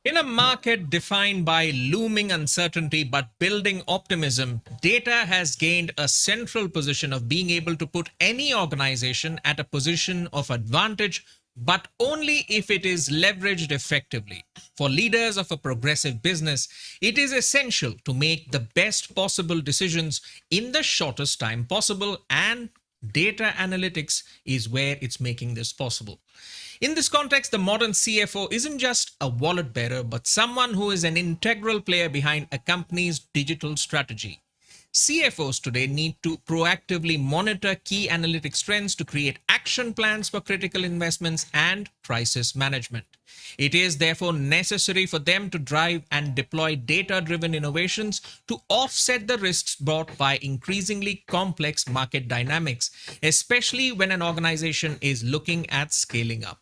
In a market defined by looming uncertainty but building optimism, data has gained a central position of being able to put any organization at a position of advantage, but only if it is leveraged effectively. For leaders of a progressive business, it is essential to make the best possible decisions in the shortest time possible, and data analytics is where it's making this possible. In this context, the modern CFO isn't just a wallet bearer, but someone who is an integral player behind a company's digital strategy. CFOs today need to proactively monitor key analytics trends to create action plans for critical investments and crisis management. It is therefore necessary for them to drive and deploy data driven innovations to offset the risks brought by increasingly complex market dynamics, especially when an organization is looking at scaling up.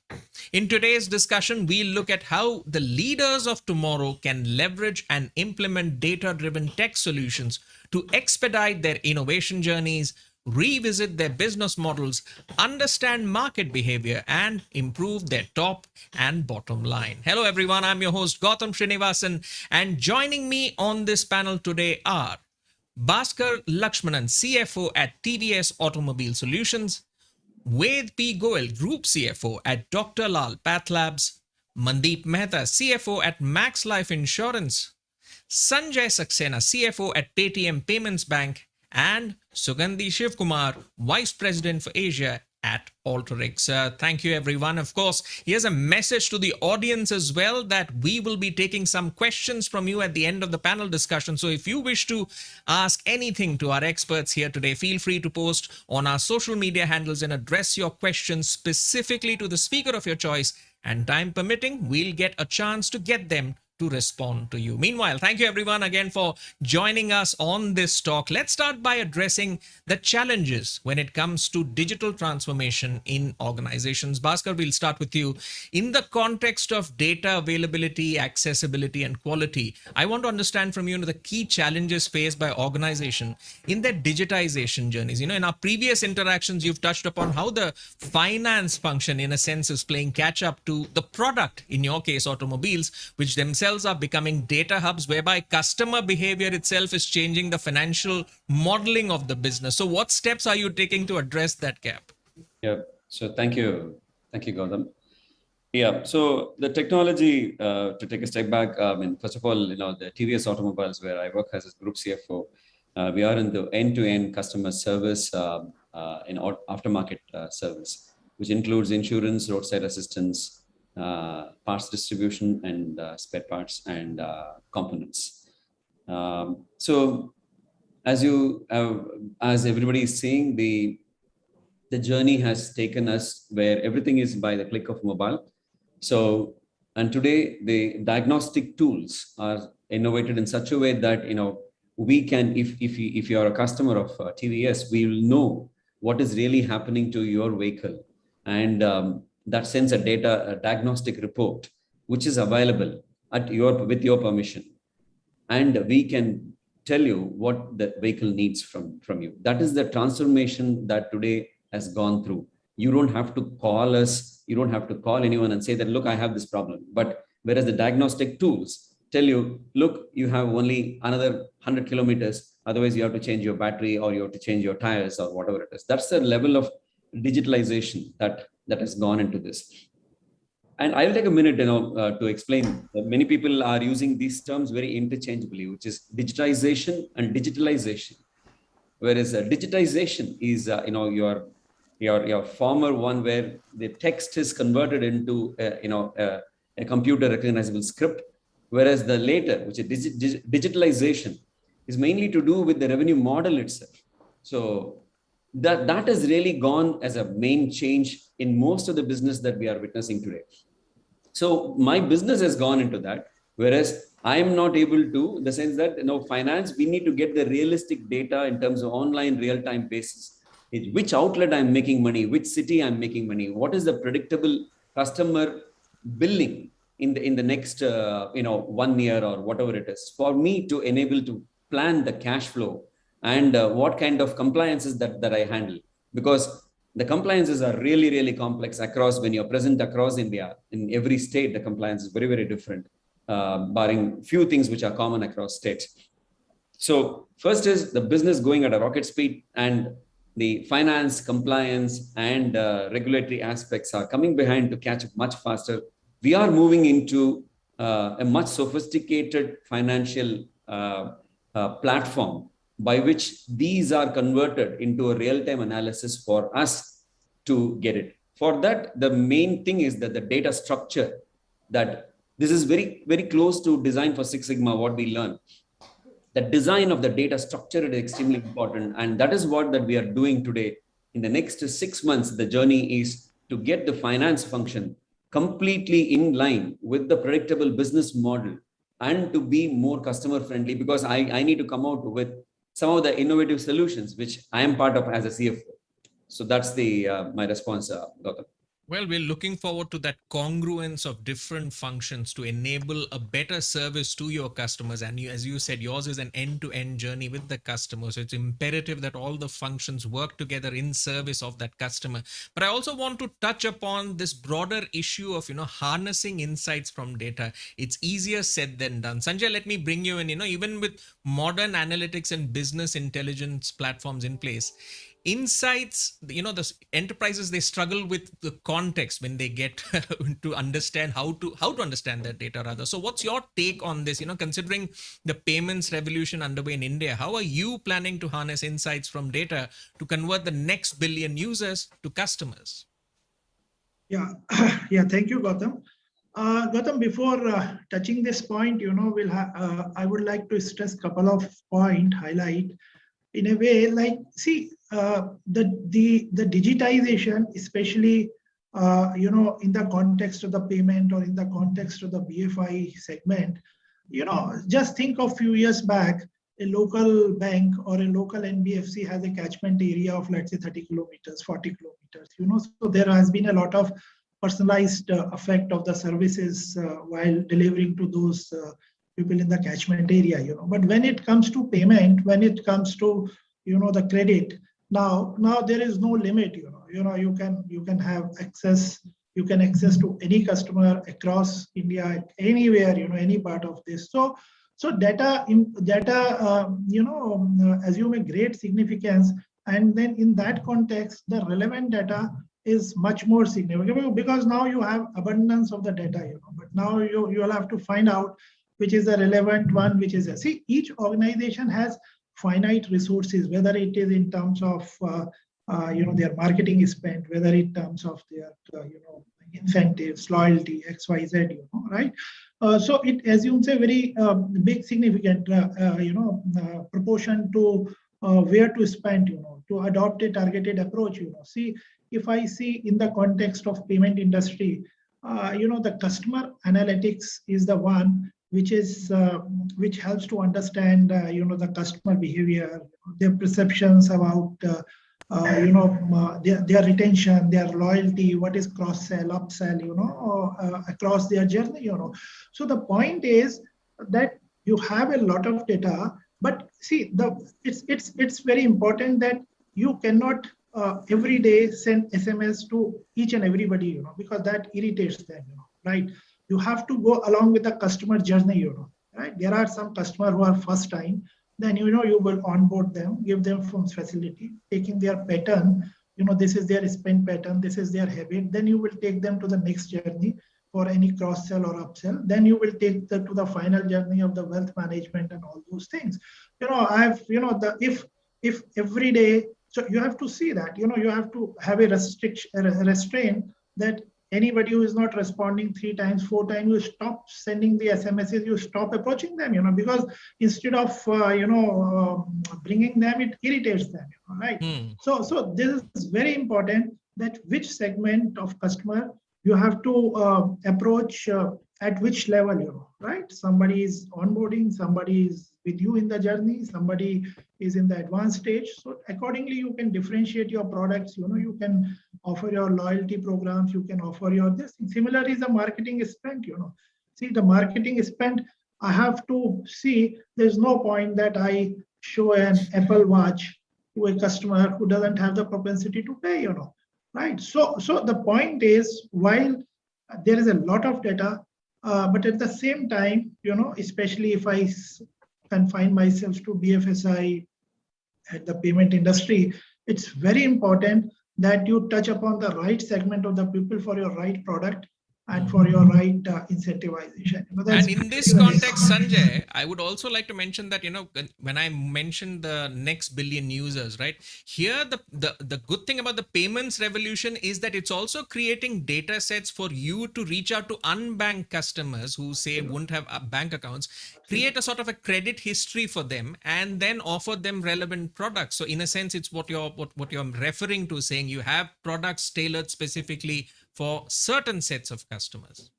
In today's discussion, we'll look at how the leaders of tomorrow can leverage and implement data driven tech solutions to expedite their innovation journeys, revisit their business models, understand market behavior, and improve their top and bottom line. Hello, everyone. I'm your host, Gautam Srinivasan, and joining me on this panel today are Bhaskar Lakshmanan, CFO at TVS Automobile Solutions, Ved P. Goel, Group CFO at Dr. Lal Path Labs, Mandeep Mehta, CFO at Max Life Insurance, Sanjay Saxena, CFO at Paytm Payments Bank, and Sugandhi Shivkumar, Vice President for Asia at Alteryx. Thank you, everyone. Of course, here's a message to the audience as well that we will be taking some questions from you at the end of the panel discussion. So if you wish to ask anything to our experts here today, feel free to post on our social media handles and address your questions specifically to the speaker of your choice. And time permitting, we'll get a chance to get them to respond to you. Meanwhile, thank you everyone again for joining us on this talk. Let's start by addressing the challenges when it comes to digital transformation in organizations. Bhaskar, we'll start with you. In the context of data availability, accessibility, and quality, I want to understand from you the key challenges faced by organization in their digitization journeys. In our previous interactions, you've touched upon how the finance function, in a sense, is playing catch up to the product, in your case, automobiles, which themselves are becoming data hubs whereby customer behavior itself is changing the financial modeling of the business. So what steps are you taking to address that gap? Yeah, so thank you. Thank you, Gautam. Yeah, so the technology, to take a step back, first of all, the TVS Automobiles, where I work as a group CFO, we are in the end-to-end customer service, in aftermarket service, which includes insurance, roadside assistance, parts distribution, and spare parts and components. So as everybody is seeing, the journey has taken us where everything is by the click of mobile. So, and today the diagnostic tools are innovated in such a way that we can, if you are a customer of TVS, we will know what is really happening to your vehicle, and that sends a diagnostic report, which is available with your permission, and we can tell you what the vehicle needs from you. That is the transformation that today has gone through. You don't have to call us, you don't have to call anyone and say that, look, I have this problem. But whereas the diagnostic tools tell you, look, you have only another 100 kilometers, otherwise you have to change your battery, or you have to change your tires, or whatever it is. That's the level of digitalization that has gone into this. And I'll take a minute, to explain. Many people are using these terms very interchangeably, which is digitization and digitalization. Whereas digitization is, your former one, where the text is converted into, a computer recognizable script. Whereas the later, which is digitalization, is mainly to do with the revenue model itself. So that has really gone as a main change in most of the business that we are witnessing today. So my business has gone into that, whereas I am not able to, in the sense that, finance, we need to get the realistic data in terms of online real-time basis. Which outlet I'm making money, which city I'm making money, what is the predictable customer billing in the next 1 year or whatever it is, for me to enable to plan the cash flow, and what kind of compliances that I handle. Because the compliances are really, really complex across, when you're present across India, in every state, the compliance is very, very different. barring few things which are common across states. So first is the business going at a rocket speed, and the finance, compliance, and regulatory aspects are coming behind to catch up much faster. We are moving into a much sophisticated financial platform by which these are converted into a real-time analysis for us to get it. For that, the main thing is that the data structure, that this is very, very close to design for Six Sigma, what we learn. The design of the data structure is extremely important. And that is what that we are doing today. In the next 6 months, the journey is to get the finance function completely in line with the predictable business model and to be more customer friendly, because I need to come out with some of the innovative solutions, which I am part of as a CFO. So that's the my response, Gautam. Well, we're looking forward to that congruence of different functions to enable a better service to your customers. And you, as you said, yours is an end-to-end journey with the customer. So it's imperative that all the functions work together in service of that customer. But I also want to touch upon this broader issue of, harnessing insights from data. It's easier said than done. Sanjay, let me bring you in, even with modern analytics and business intelligence platforms in place, insights, the enterprises, they struggle with the context when they get to understand how to understand their data rather. So what's your take on this, considering the payments revolution underway in India? How are you planning to harness insights from data to convert the next billion users to customers? Yeah, yeah, thank you, Gautam. Gautam, before touching this point, I would like to stress a couple of points, highlight in a way, like, see, the digitization, especially in the context of the payment or in the context of the BFI segment, just think of few years back, a local bank or a local NBFC has a catchment area of, let's say, 30 kilometers, 40 kilometers. So there has been a lot of personalized effect of the services while delivering to those people in the catchment area. But when it comes to payment, when it comes to the credit, now there is no limit. You can have access. You can access to any customer across India, anywhere, any part of this. So data assume a great significance, and then in that context, the relevant data is much more significant, because now you have abundance of the data. But now you'll have to find out which is the relevant one, which is see, each organization has finite resources, whether it is in terms of their marketing spend, whether in terms of their incentives, loyalty, XYZ, right? So it assumes a very big significant proportion to where to spend, to adopt a targeted approach. See, if I see in the context of payment industry, the customer analytics is the one which helps to understand the customer behavior, their perceptions about their retention, their loyalty, what is cross sell, upsell, across their journey. So the point is that you have a lot of data, but see, it's very important that you cannot every day send SMS to each and everybody, because that irritates them, right? You have to go along with the customer journey, right? There are some customers who are first time, then you will onboard them, give them some facility, taking their pattern, this is their spend pattern, this is their habit. Then you will take them to the next journey for any cross sell or upsell. Then you will take them to the final journey of the wealth management and all those things. If every day, so you have to see that, you have to have a restraint that anybody who is not responding 3 times, 4 times, you stop sending the SMSs, you stop approaching them, because instead of, bringing them, it irritates them, right? So this is very important, that which segment of customer you have to approach at which level, right? Somebody is onboarding, somebody is with you in the journey, somebody is in the advanced stage. So accordingly, you can differentiate your products, you can offer your loyalty programs, you can offer your this. Similarly, the marketing spend, see, the marketing spend, I have to see, there's no point that I show an Apple Watch to a customer who doesn't have the propensity to pay, right? So the point is, while there is a lot of data, But at the same time, especially if I confine myself to BFSI at the payment industry, it's very important that you touch upon the right segment of the people for your right product and for your right incentivization. And in this context, Sanjay, I would also like to mention that, when I mentioned the next billion users, right? Here, the good thing about the payments revolution is that it's also creating data sets for you to reach out to unbanked customers who say wouldn't have bank accounts, create a sort of a credit history for them, and then offer them relevant products. So in a sense, it's what you're referring to, saying you have products tailored specifically for certain sets of customers.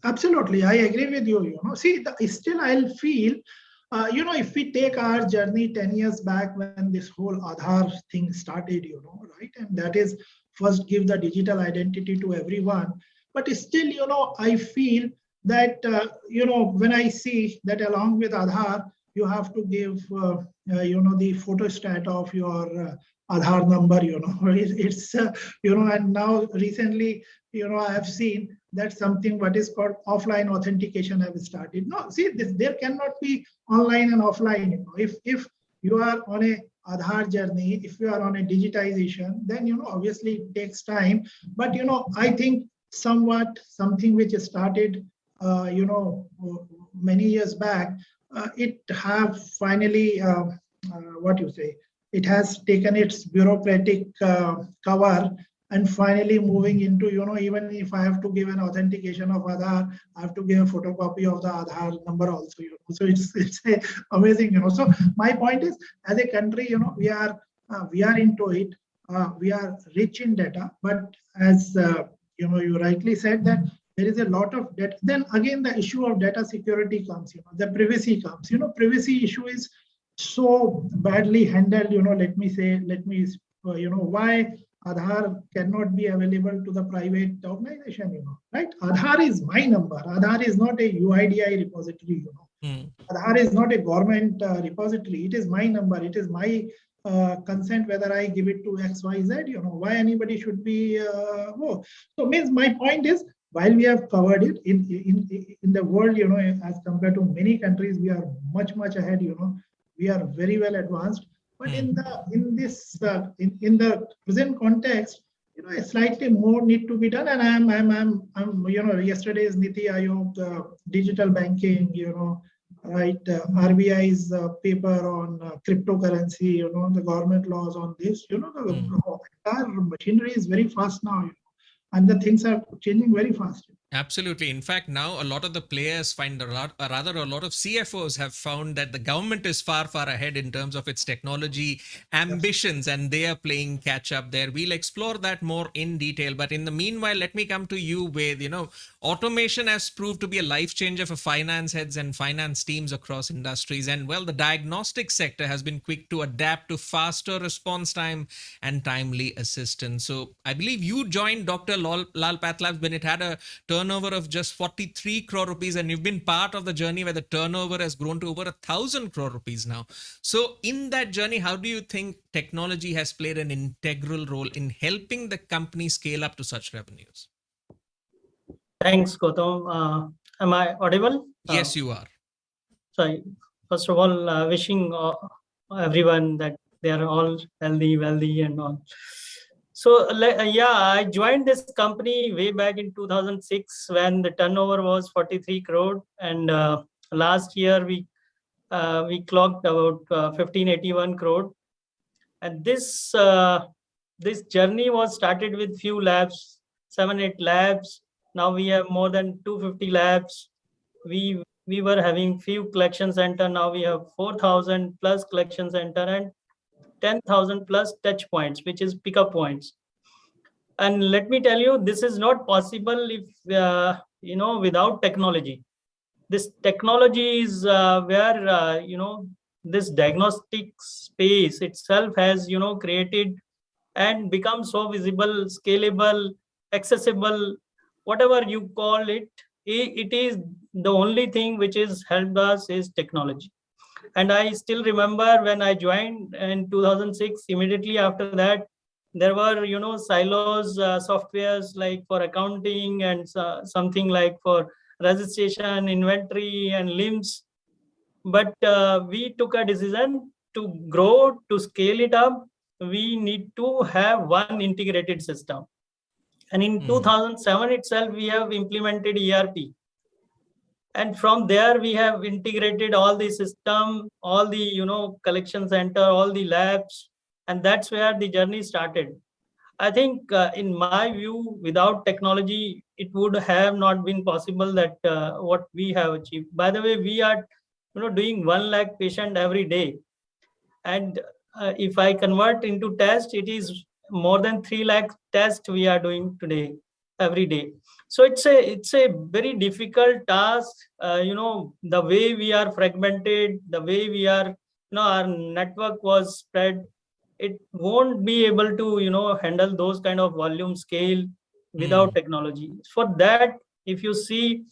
Absolutely, I agree with you. See, still I'll feel, if we take our journey 10 years back when this whole Aadhaar thing started, right? And that is first give the digital identity to everyone. But still, I feel that, when I see that along with Aadhaar, you have to give, the photostat of your Aadhaar number, it's, and now recently, I have seen that something what is called offline authentication have started. No, see, there cannot be online and offline. If you are on a Aadhaar journey, if you are on a digitization, then obviously it takes time. But I think somewhat something which started, many years back, it have finally what you say. It has taken its bureaucratic cover and finally moving into, even if I have to give an authentication of Aadhaar, I have to give a photocopy of the Aadhaar number also, So it's amazing, So my point is, as a country, we are into it. We are rich in data, but as you rightly said that there is a lot of data. Then again, the issue of data security comes, the privacy comes. Privacy issue is so badly handled. Why Aadhaar cannot be available to the private organization, right? Aadhaar is my number. Aadhaar is not a UIDI repository, Aadhaar is not a government repository. It is my number. It is my consent whether I give it to XYZ, why anybody should be, So means my point is, while we have covered it in the world, as compared to many countries, we are much ahead, we are very well advanced. But in the present context, slightly more need to be done. And I'm yesterday's Niti Aayog digital banking, right? RBI's paper on cryptocurrency, the government laws on this, the entire machinery is very fast now, and the things are changing very fast. Absolutely. In fact, now a lot of the players find a lot of CFOs have found that the government is far ahead in terms of its technology ambitions, and they are playing catch up there. We'll explore that more in detail. But in the meanwhile, let me come to you with, automation has proved to be a life changer for finance heads and finance teams across industries. And well, the diagnostic sector has been quick to adapt to faster response time and timely assistance. So I believe you joined Dr. Lal Pathlabs when it had a turnover of just 43 crore rupees, and you've been part of the journey where the turnover has grown to over 1,000 crore rupees now. So in that journey, how do you think technology has played an integral role in helping the company scale up to such revenues? Thanks, Gautam. Am I audible? Yes, you are. Sorry. First of all, wishing everyone that they are all healthy, wealthy, and all. So I joined this company way back in 2006 when the turnover was 43 crore, and last year we clocked about 1581 crore. And this journey was started with few labs, 7-8 labs. Now we have more than 250 labs. We were having few collection center. Now we have 4,000 plus collection center and 10,000 plus touch points, which is pickup points. And let me tell you, this is not possible if without technology. This technology is where this diagnostic space itself has created and become so visible, scalable, accessible, whatever you call it. It is the only thing which is helped us is technology. And I still remember when I joined in 2006, immediately after that, there were, silos, softwares like for accounting and something like for registration, inventory, and limbs. But we took a decision to grow, to scale it up. We need to have one integrated system. And in 2007 itself, we have implemented ERP. And from there, we have integrated all the system, all the collection center, all the labs, and that's where the journey started. I think, in my view, without technology, it would have not been possible that what we have achieved. By the way, we are doing 1 lakh patient every day, and if I convert into test, it is more than 3 lakh tests we are doing today every day. So it's a very difficult task. The way we are fragmented, the way we are, our network was spread, it won't be able to handle those kind of volume scale without technology. For that, if you see,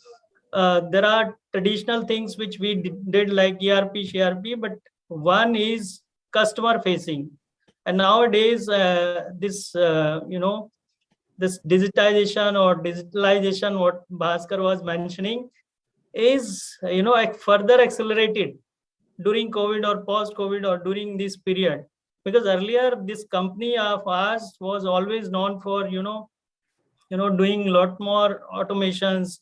there are traditional things which we did like ERP, CRP, but one is customer facing. And nowadays, this digitization or digitalization, what Bhaskar was mentioning, is further accelerated during COVID or post-COVID or during this period. Because earlier, this company of ours was always known for doing a lot more automations,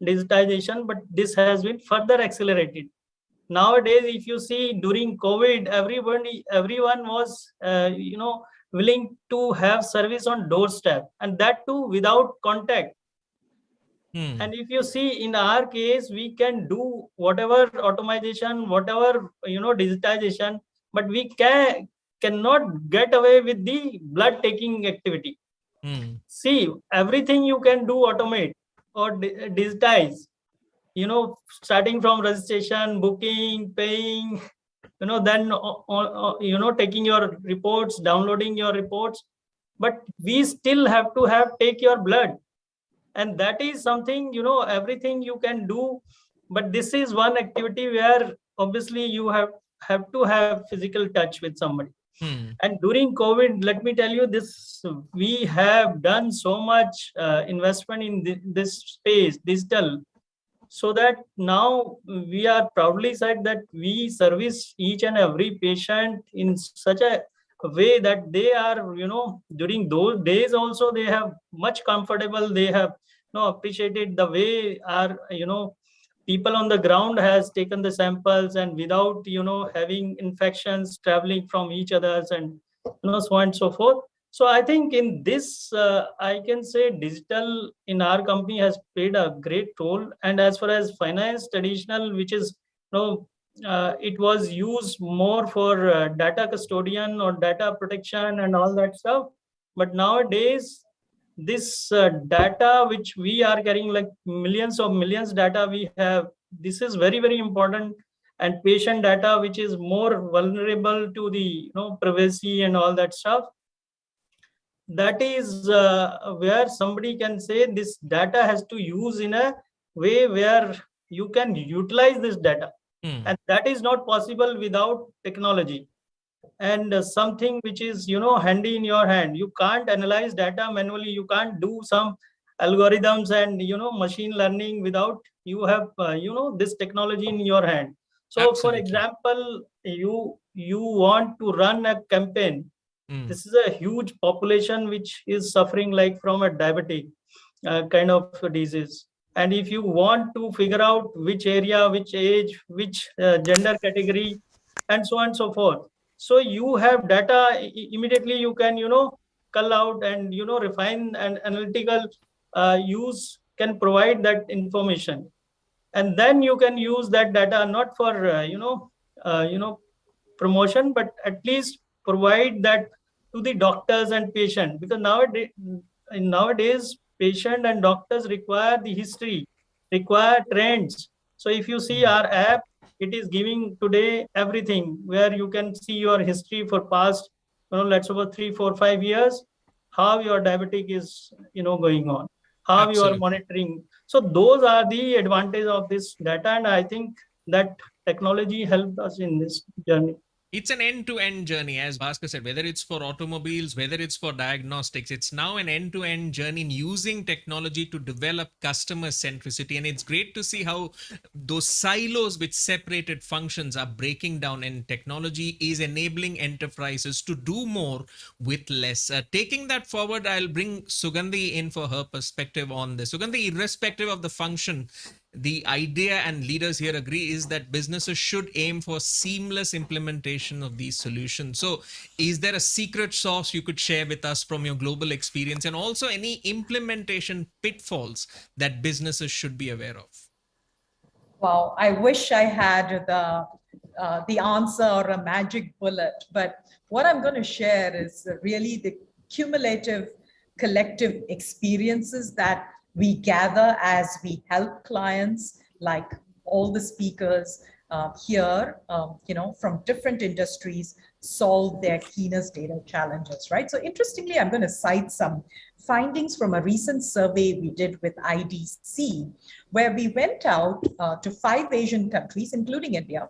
digitization, but this has been further accelerated. Nowadays, if you see during COVID, everyone was willing to have service on doorstep, and that too without contact. And if you see in our case, we can do whatever automation, whatever digitization, but we cannot get away with the blood taking activity. See, everything you can do automate or digitize, starting from registration, booking, paying, then taking your reports, downloading your reports, but we still have to take your blood. And that is something, everything you can do, but this is one activity where obviously you have to have physical touch with somebody. And during COVID, let me tell you this, we have done so much investment in this space, digital, so that now we are proudly said that we service each and every patient in such a way that they are, during those days also they have much comfortable, they have appreciated the way our, people on the ground has taken the samples and without, having infections traveling from each others and, so on and so forth. So I think in this, I can say digital in our company has played a great role. And as far as finance traditional, which is, it was used more for data custodian or data protection and all that stuff. But nowadays, this data which we are carrying, like millions data we have, this is very, very important. And patient data, which is more vulnerable to the privacy and all that stuff. That is where somebody can say this data has to use in a way where you can utilize this data. And that is not possible without technology. And something which is, handy in your hand. You can't analyze data manually. You can't do some algorithms and, machine learning without you have, this technology in your hand. So Absolutely. For example, you want to run a campaign. This is a huge population which is suffering like from a diabetic kind of disease. And if you want to figure out which area, which age, which gender category, and so on and so forth. So you have data, immediately you can, cull out and, refine and analytical use can provide that information. And then you can use that data not for, promotion, but at least provide that to the doctors and patient, because nowadays patient and doctors require the history, require trends. So if you see our app, it is giving today everything where you can see your history for past, let's say 3, 4, 5 years, how your diabetic is, going on, how you are monitoring. So those are the advantage of this data. And I think that technology helped us in this journey. It's an end-to-end journey, as Bhaskar said, whether it's for automobiles, whether it's for diagnostics, it's now an end-to-end journey in using technology to develop customer centricity. And it's great to see how those silos which separated functions are breaking down, and technology is enabling enterprises to do more with less. Taking that forward, I'll bring Sugandhi in for her perspective on this. Sugandhi, irrespective of the function, the idea, and leaders here agree, is that businesses should aim for seamless implementation of these solutions. So is there a secret sauce you could share with us from your global experience, and also any implementation pitfalls that businesses should be aware of? Wow, I wish I had the answer or a magic bullet, but what I'm going to share is really the cumulative collective experiences that we gather as we help clients, like all the speakers here, from different industries, solve their keenest data challenges, right? So interestingly, I'm going to cite some findings from a recent survey we did with IDC, where we went out to 5 Asian countries, including India,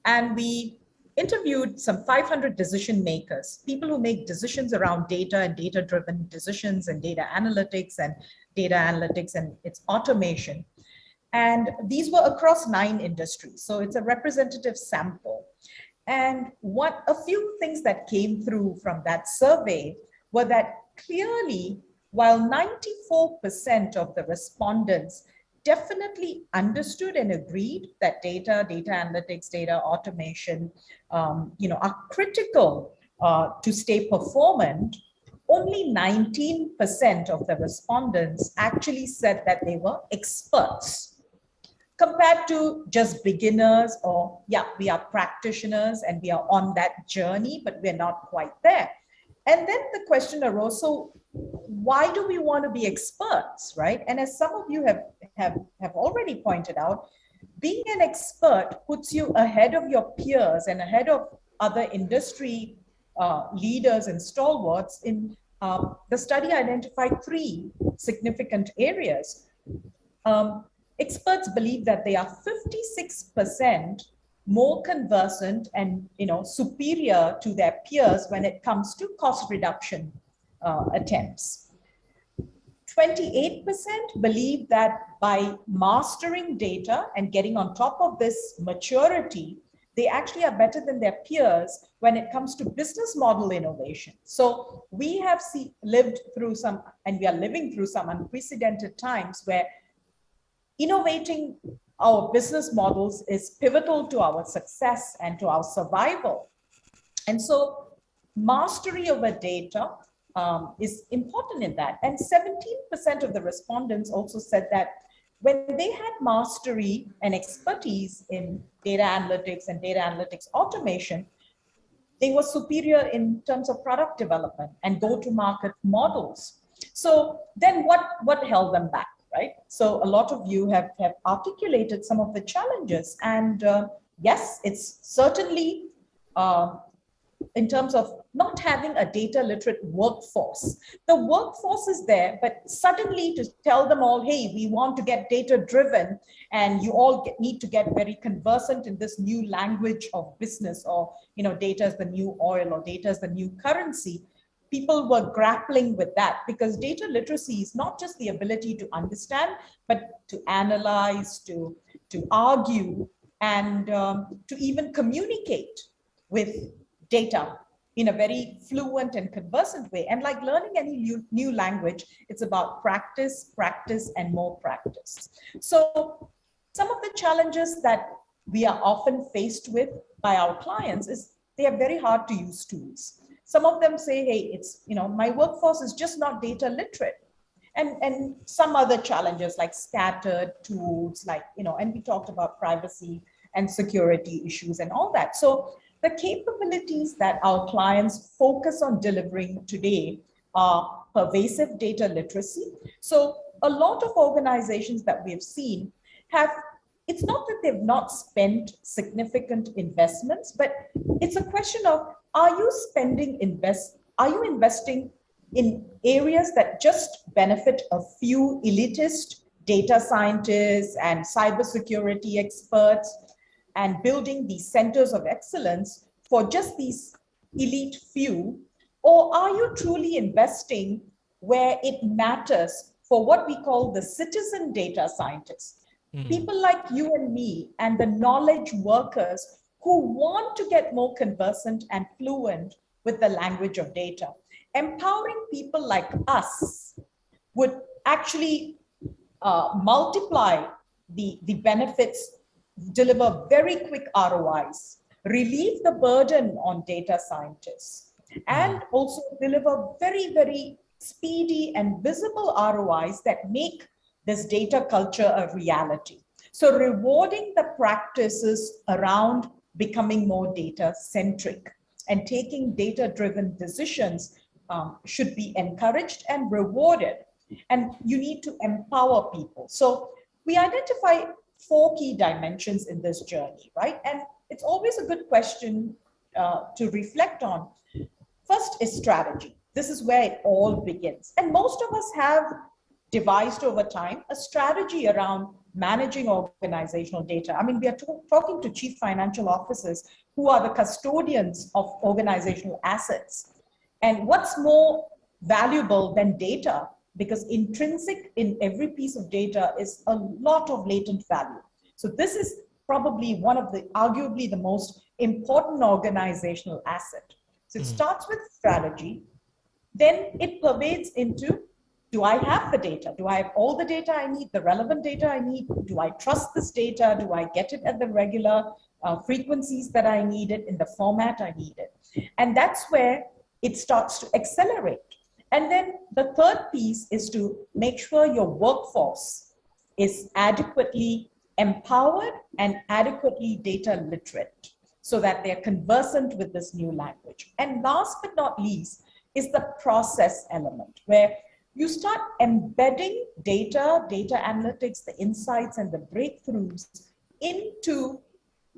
and we interviewed some 500 decision makers, people who make decisions around data and data-driven decisions and data analytics and its automation. And these were across 9 industries. So it's a representative sample. And a few things that came through from that survey were that clearly, while 94% of the respondents definitely understood and agreed that data analytics, data automation, are critical to stay performant, only 19% of the respondents actually said that they were experts, compared to just beginners, or we are practitioners and we are on that journey, but we're not quite there. And then the question arose, so why do we want to be experts, right? And as some of you have already pointed out, being an expert puts you ahead of your peers and ahead of other industry leaders and stalwarts. In the study identified 3 significant areas. Experts believe that they are 56% more conversant and superior to their peers when it comes to cost reduction attempts. 28% believe that by mastering data and getting on top of this maturity, they actually are better than their peers when it comes to business model innovation. So we have lived through some, and we are living through some unprecedented times where innovating our business models is pivotal to our success and to our survival. And so mastery over data is important in that. And 17% of the respondents also said that when they had mastery and expertise in data analytics and data analytics automation, they were superior in terms of product development and go-to-market models. So then what held them back, right? So a lot of you have articulated some of the challenges. And yes, it's certainly in terms of not having a data literate workforce. The workforce is there, but suddenly to tell them all, hey, we want to get data driven and you all need to get very conversant in this new language of business, or data is the new oil, or data is the new currency. People were grappling with that, because data literacy is not just the ability to understand, but to analyze, to argue, and to even communicate with data in a very fluent and conversant way. And like learning any new language, it's about practice, and more practice. So some of the challenges that we are often faced with by our clients is they are very hard to use tools. Some of them say, hey, it's, my workforce is just not data literate. And some other challenges like scattered tools, like, and we talked about privacy and security issues and all that. So the capabilities that our clients focus on delivering today are pervasive data literacy. So a lot of organizations that we have seen it's not that they've not spent significant investments, but it's a question of, are you investing in areas that just benefit a few elitist data scientists and cybersecurity experts, and building these centers of excellence for just these elite few? Or are you truly investing where it matters for what we call the citizen data scientists? People like you and me and the knowledge workers who want to get more conversant and fluent with the language of data. Empowering people like us would actually multiply the benefits, deliver very quick ROIs, relieve the burden on data scientists, and also deliver very, very speedy and visible ROIs that make this data culture a reality. So rewarding the practices around becoming more data centric and taking data driven decisions should be encouraged and rewarded. And you need to empower people. So we identify 4 key dimensions in this journey, right? And it's always a good question to reflect on. First is strategy. This is where it all begins. And most of us have devised over time a strategy around managing organizational data. I mean, we are talking to chief financial officers who are the custodians of organizational assets. And what's more valuable than data? Because intrinsic in every piece of data is a lot of latent value. So this is probably one of the, arguably the most important organizational asset. So it starts with strategy, then it pervades into, do I have the data? Do I have all the data I need, the relevant data I need? Do I trust this data? Do I get it at the regular frequencies that I need it, in the format I need it? And that's where it starts to accelerate. And then the third piece is to make sure your workforce is adequately empowered and adequately data literate so that they're conversant with this new language. And last but not least is the process element, where you start embedding data analytics, the insights and the breakthroughs into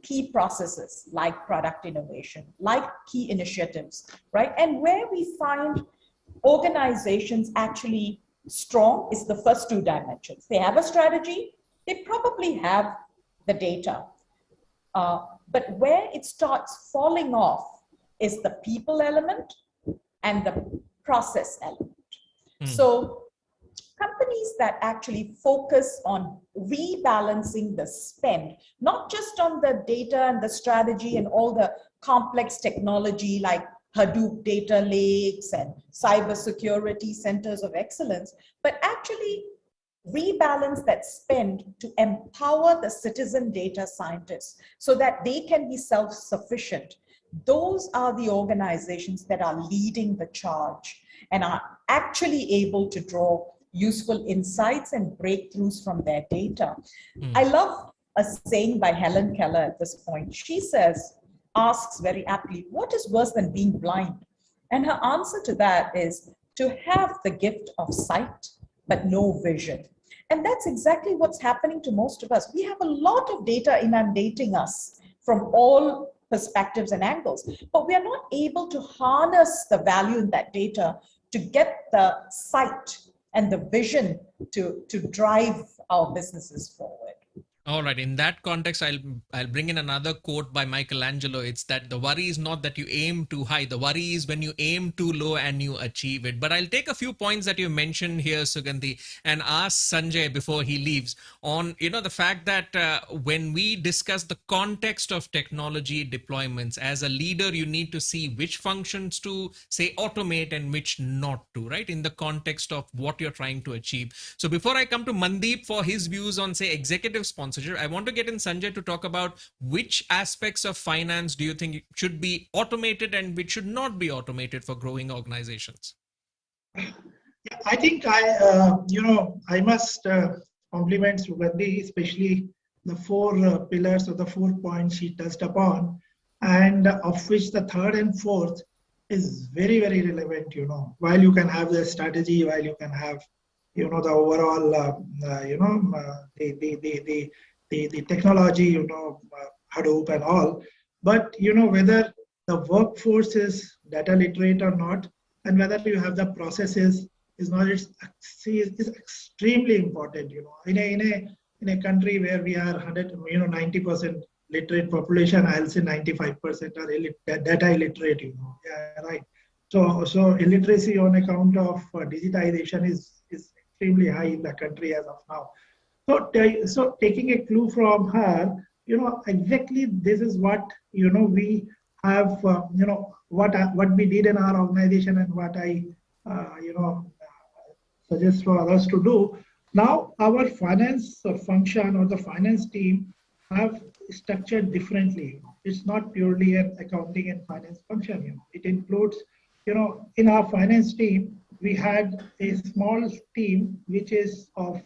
key processes like product innovation, like key initiatives, right? And where we find organizations actually strong is the first 2 dimensions. They have a strategy, they probably have the data. But where it starts falling off is the people element and the process element. So companies that actually focus on rebalancing the spend, not just on the data and the strategy and all the complex technology like Hadoop data lakes and cybersecurity centers of excellence, but actually rebalance that spend to empower the citizen data scientists so that they can be self-sufficient. Those are the organizations that are leading the charge and are actually able to draw useful insights and breakthroughs from their data. I love a saying by Helen Keller at this point. She asks very aptly, what is worse than being blind? And her answer to that is to have the gift of sight, but no vision. And that's exactly what's happening to most of us. We have a lot of data inundating us from all perspectives and angles, but we are not able to harness the value in that data to get the sight and the vision to drive our businesses forward. All right. In that context, I'll bring in another quote by Michelangelo. It's that the worry is not that you aim too high. The worry is when you aim too low and you achieve it. But I'll take a few points that you mentioned here, Sugandhi, and ask Sanjay before he leaves on, the fact that when we discuss the context of technology deployments, as a leader, you need to see which functions to, say, automate and which not to, right? In the context of what you're trying to achieve. So before I come to Mandeep for his views on, say, executive sponsorship, I want to get in Sanjay to talk about which aspects of finance do you think should be automated and which should not be automated for growing organizations? Yeah, I think I must compliment Sugandhi, especially the 4 pillars or the 4 points she touched upon, and of which the 3rd and 4th is very, very relevant. While you can have the strategy, while you can have the overall the technology, Hadoop and all, but whether the workforce is data literate or not, and whether you have the processes is not, is extremely important. In a country where we are 90% literate population, I'll say 95% are data illiterate, Yeah, right. So illiteracy on account of digitization is extremely high in the country as of now. So taking a clue from her, exactly this is what, we have, what we did in our organization and what I, suggest for others to do. Now, our finance function or the finance team have structured differently. It's not purely an accounting and finance function. It includes, in our finance team, we had a small team which is of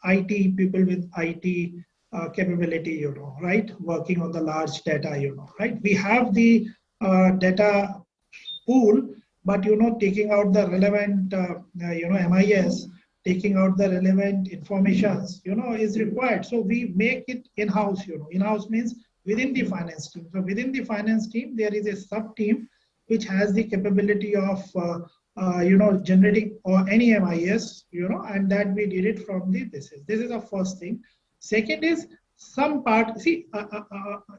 IT people with IT capability, right, working on the large data, right. We have the data pool, but taking out the relevant MIS, taking out the relevant informations, is required. So we make it in-house. In-house means within the finance team. So within the finance team, there is a sub team which has the capability of generating or any MIS, and that we did it from the this is the first thing. Second is some part. See,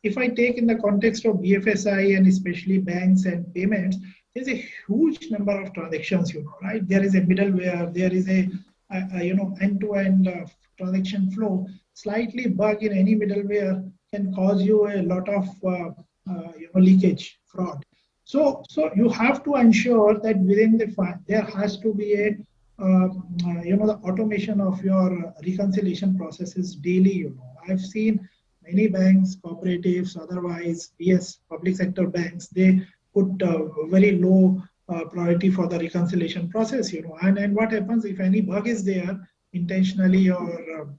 if I take in the context of BFSI and especially banks and payments, there's a huge number of transactions, right? There is a middleware, there is a end-to-end transaction flow. Slightly bug in any middleware can cause you a lot of leakage, fraud. So you have to ensure that within there has to be a the automation of your reconciliation processes daily. I've seen many banks, cooperatives, otherwise, yes, public sector banks, they put very low priority for the reconciliation process, and what happens if any bug is there, intentionally or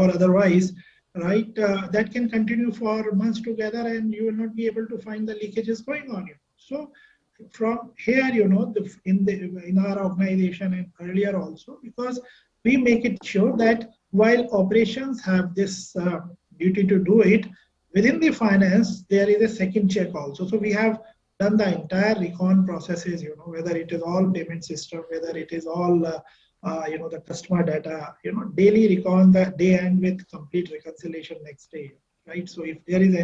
otherwise, right, that can continue for months together and you will not be able to find the leakages going on. So from here, in our organization and earlier also, because we make it sure that while operations have this duty to do it, within the finance, there is a second check also. So we have done the entire recon processes, whether it is all payment system, whether it is all, the customer data, daily recon the day end with complete reconciliation next day, right? So if there is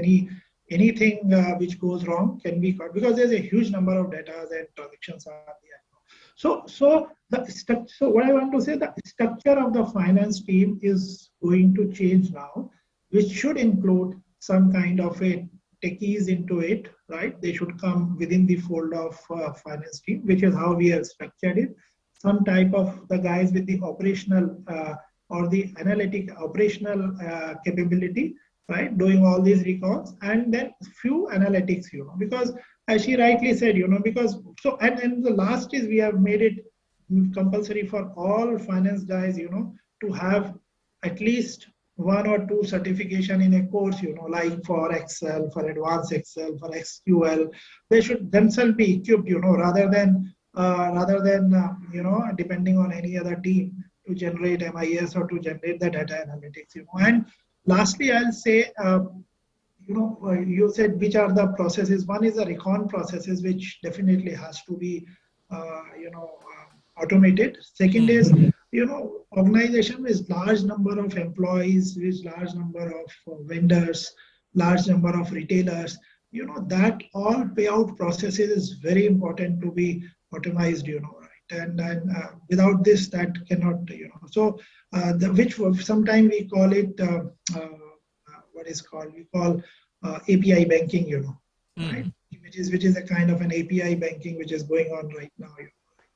anything which goes wrong, can be caught, because there's a huge number of data and transactions are there. So what I want to say, the structure of the finance team is going to change now, which should include some kind of a techies into it, right? They should come within the fold of finance team, which is how we have structured it. Some type of the guys with the operational or the analytic operational capability, right? Doing all these recons, and then few analytics, because as she rightly said, because so, and the last is we have made it compulsory for all finance guys, to have at least 1 or 2 certification in a course, like for Excel, for advanced Excel, for SQL. They should themselves be equipped, rather than depending on any other team to generate MIS or to generate the data analytics, And lastly, I'll say, you said which are the processes. One is the recon processes, which definitely has to be, automated. Second is, organization with large number of employees, with large number of vendors, large number of retailers, that all payout processes is very important to be automized, right? And without this, that cannot, So which sometimes we call it, we call API banking, right? Which is a kind of an API banking which is going on right now.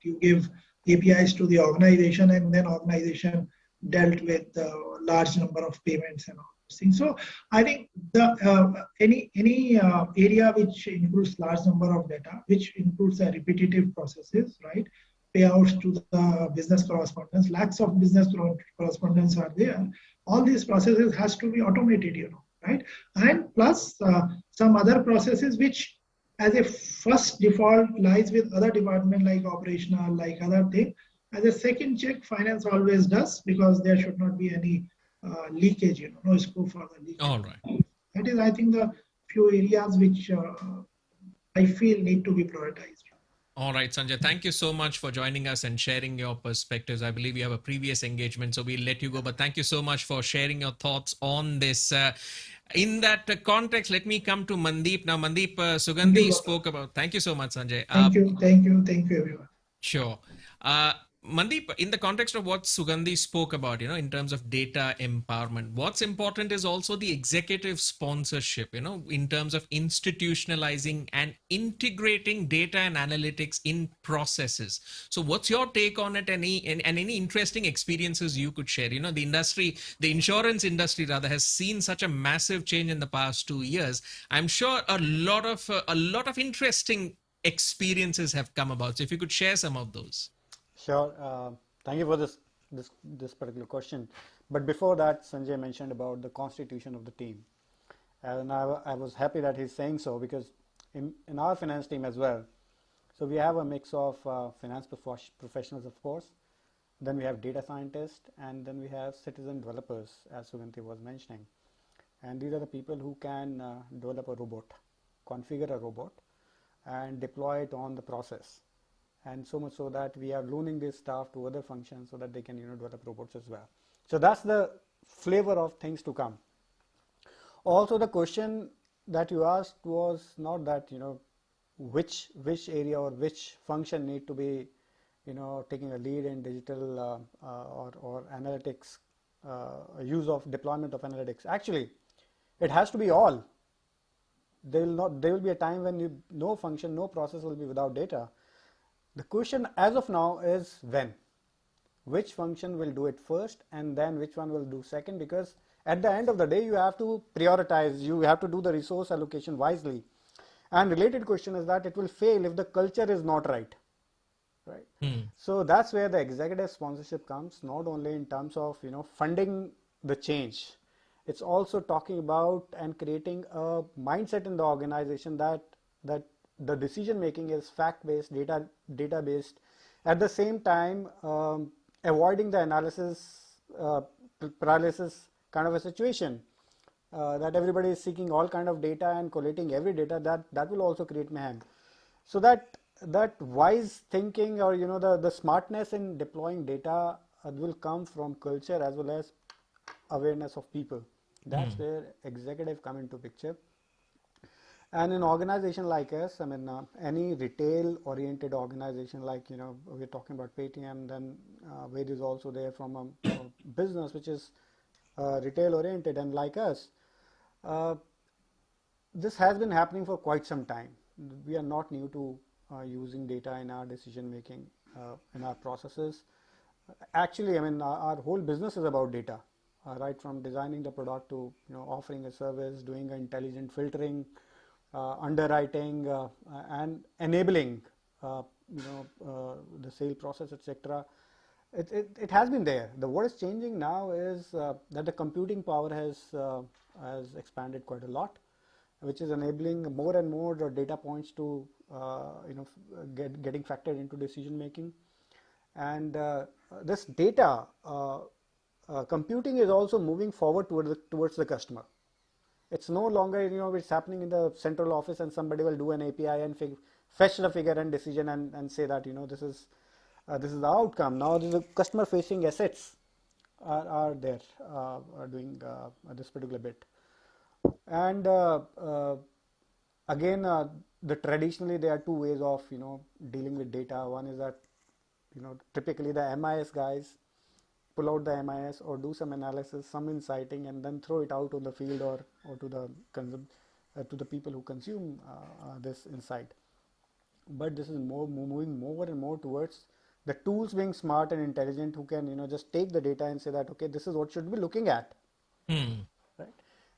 You give APIs to the organization, and then organization dealt with a large number of payments and all those things. So I think the any area which includes large number of data, which includes the repetitive processes, right? Payouts to the business correspondence, lakhs of business correspondence are there. All these processes has to be automated, right? And plus some other processes which as a first default lies with other department like operational, like other thing. As a second check, finance always does, because there should not be any leakage, no scope for the leakage. All right. That is, I think, the few areas which I feel need to be prioritized. All right, Sanjay, thank you so much for joining us and sharing your perspectives. I believe you have a previous engagement, so we'll let you go. But thank you so much for sharing your thoughts on this. In that context, let me come to Mandeep. Now, Mandeep, Thank you, Sugandhi Gautam. spoke about. Thank you so much, Sanjay. Thank you, everyone. Sure. Mandeep, in the context of what Sugandhi spoke about, in terms of data empowerment, what's important is also the executive sponsorship, in terms of institutionalizing and integrating data and analytics in processes. So what's your take on it? Any interesting experiences you could share? The insurance industry rather has seen such a massive change in the past 2 years. I'm sure a lot of interesting experiences have come about. So if you could share some of those. Sure. Thank you for this particular question. But before that, Sanjay mentioned about the constitution of the team, and I was happy that he's saying so, because in our finance team as well, so we have a mix of finance professionals, of course. Then we have data scientists, and then we have citizen developers, as Sugandhi was mentioning. And these are the people who can develop a robot, configure a robot, and deploy it on the process. And so much so that we are loaning this staff to other functions so that they can develop robots as well. So that's the flavor of things to come. Also, the question that you asked was not that which area or which function need to be taking a lead in digital or analytics, use of deployment of analytics. Actually, it has to be all. There will be a time when no function, no process will be without data. The question as of now is when. Which function will do it first, and then which one will do second, because at the end of the day you have to prioritize, you have to do the resource allocation wisely. And related question is that it will fail if the culture is not right. So that's where the executive sponsorship comes, not only in terms of funding the change. It's also talking about and creating a mindset in the organization that the decision making is fact-based, data-based. At the same time, avoiding the analysis paralysis kind of a situation, that everybody is seeking all kind of data and collating every data. That will also create mayhem. So that wise thinking, or the smartness in deploying data will come from culture as well as awareness of people. That's where executive come into picture. And an organization like us, any retail-oriented organization, like we're talking about Paytm, then Ved is also there from a business which is retail-oriented, and like us, this has been happening for quite some time. We are not new to using data in our decision making, in our processes. Actually, our whole business is about data, right from designing the product to offering a service, doing intelligent filtering, underwriting, and enabling the sale process, etc. It has been there. What is changing now is that the computing power has expanded quite a lot, which is enabling more and more data points to getting factored into decision making. And this data computing is also moving forward towards the customer. It's no longer it's happening in the central office and somebody will do an API and fetch the figure and decision and say that this is the outcome. Now the customer facing assets are there, are doing this particular bit. And again, traditionally there are two ways of dealing with data. One is that typically the MIS guys pull out the MIS or do some analysis, some inciting, and then throw it out on the field or to the people who consume this insight. But this is moving more and more towards the tools being smart and intelligent, who can just take the data and say that okay, this is what should be looking at, right?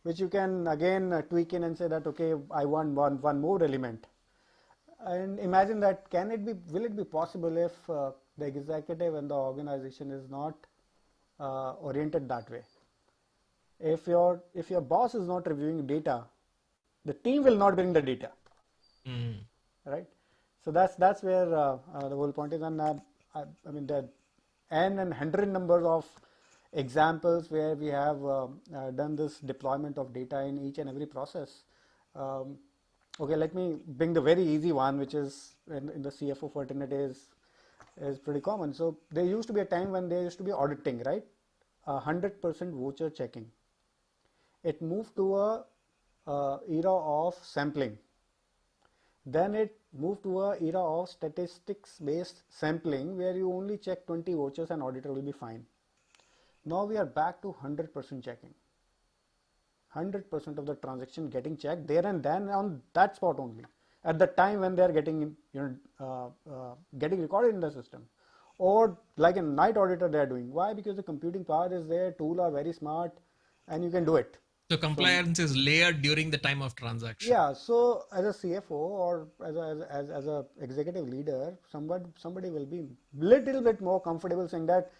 Which you can again tweak in and say that okay, I want one more element. And imagine that will it be possible if the executive and the organization is not oriented that way? If your boss is not reviewing data, the team will not bring the data, right? So that's where the whole point is. And the n and 100 numbers of examples where we have done this deployment of data in each and every process. Okay, let me bring the very easy one, which is in the CFO fraternity is pretty common. So there used to be a time when there used to be auditing, right? 100% voucher checking. It moved to a era of sampling. Then it moved to a era of statistics based sampling where you only check 20 vouchers and auditor will be fine. Now we are back to 100% checking. 100% of the transaction getting checked there and then on that spot only, at the time when they are getting getting recorded in the system, or like a night auditor they are doing. Why? Because the computing power is there, tool are very smart, and you can do it. So compliance is layered during the time of transaction. Yeah. So as a CFO or as a executive leader, somebody will be little bit more comfortable saying that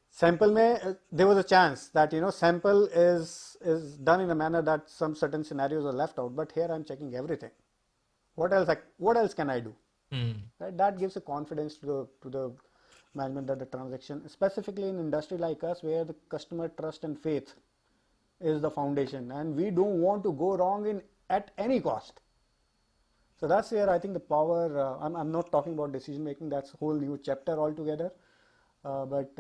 sample there was a chance that sample is done in a manner that some certain scenarios are left out, but here I'm checking everything. What else can I do? Right? That gives a confidence to the management that the transaction, specifically in industry like us where the customer trust and faith is the foundation, and we don't want to go wrong at any cost. So that's where I think the power. I'm not talking about decision making. That's a whole new chapter altogether. But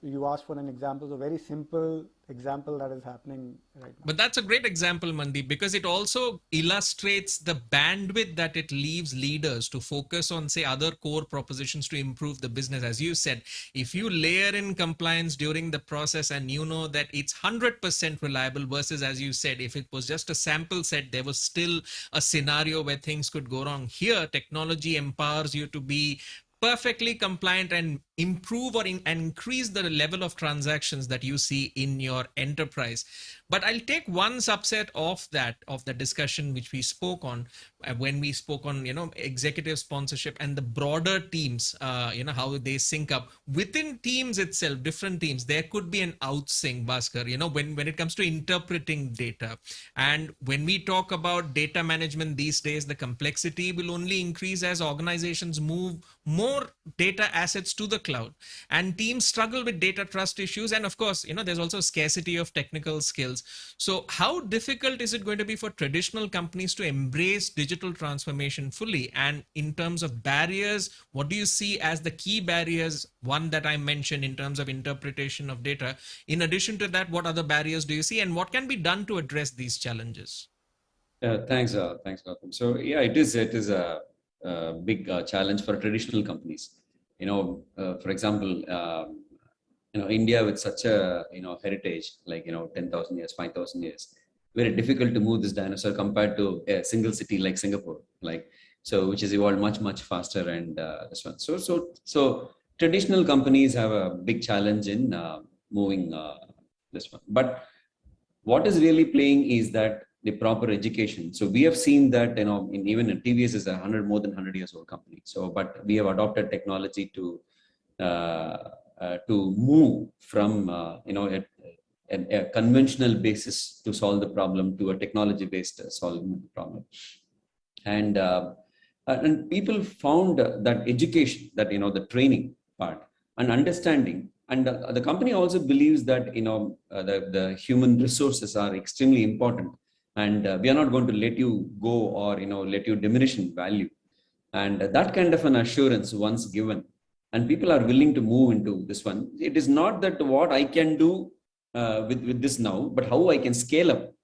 you asked for an example, a very simple example that is happening right now. But that's a great example, Mandeep, because it also illustrates the bandwidth that it leaves leaders to focus on, say, other core propositions to improve the business. As you said, if you layer in compliance during the process and you know that it's 100% reliable versus, as you said, if it was just a sample set, there was still a scenario where things could go wrong. Here, technology empowers you to be perfectly compliant and improve and increase the level of transactions that you see in your enterprise. But I'll take one subset of the discussion which we spoke on when we spoke on executive sponsorship and the broader teams, how they sync up within teams itself. Different teams, there could be an outsync, Bhaskar, when it comes to interpreting data. And when we talk about data management these days, the complexity will only increase as organizations move more data assets to the cloud, and teams struggle with data trust issues. And of course, there's also scarcity of technical skills. So how difficult is it going to be for traditional companies to embrace digital transformation fully? And in terms of barriers, what do you see as the key barriers? One that I mentioned in terms of interpretation of data. In addition to that, what other barriers do you see, and what can be done to address these challenges? Thanks, Gautam. So yeah, it is a big challenge for traditional companies. For example, India with such a heritage, like 10,000 years, 5,000 years, very difficult to move this dinosaur compared to a single city like Singapore, which has evolved much faster. And this one, so traditional companies have a big challenge in moving this one. But what is really playing is that the proper education. So we have seen that even TVS is more than 100 years old company. So, but we have adopted technology to move from a conventional basis to solve the problem to a technology based solving the problem. And people found that education, that the training part and understanding. And the company also believes that the human resources are extremely important. And we are not going to let you go or let you diminish in value. And that kind of an assurance once given, and people are willing to move into this one. It is not that what I can do with this now, but how I can scale up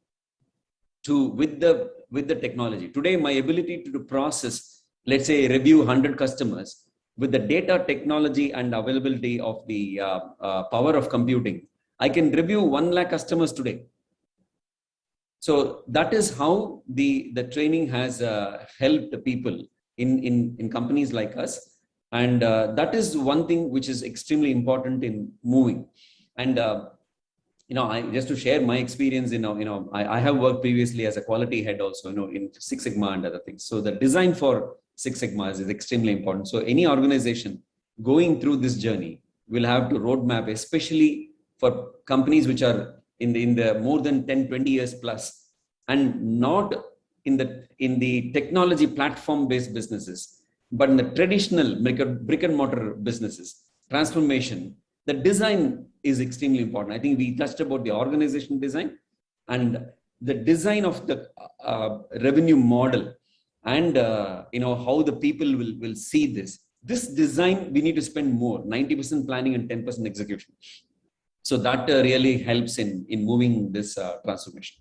with the technology. Today, my ability to process, let's say, review 100 customers with the data technology and availability of the power of computing, I can review 1 lakh customers today. So that is how the training has helped people in companies like us. And that is one thing which is extremely important in moving. And I just to share my experience, I have worked previously as a quality head also, in Six Sigma and other things. So the design for Six Sigma is extremely important. So any organization going through this journey will have to roadmap, especially for companies which are in the more than 10, 20 years plus, and not in the technology platform based businesses, but in the traditional brick and mortar businesses, transformation, the design is extremely important. I think we touched about the organization design, and the design of the revenue model and how the people will see this design, we need to spend more, 90% planning and 10% execution. So that really helps in moving this transformation.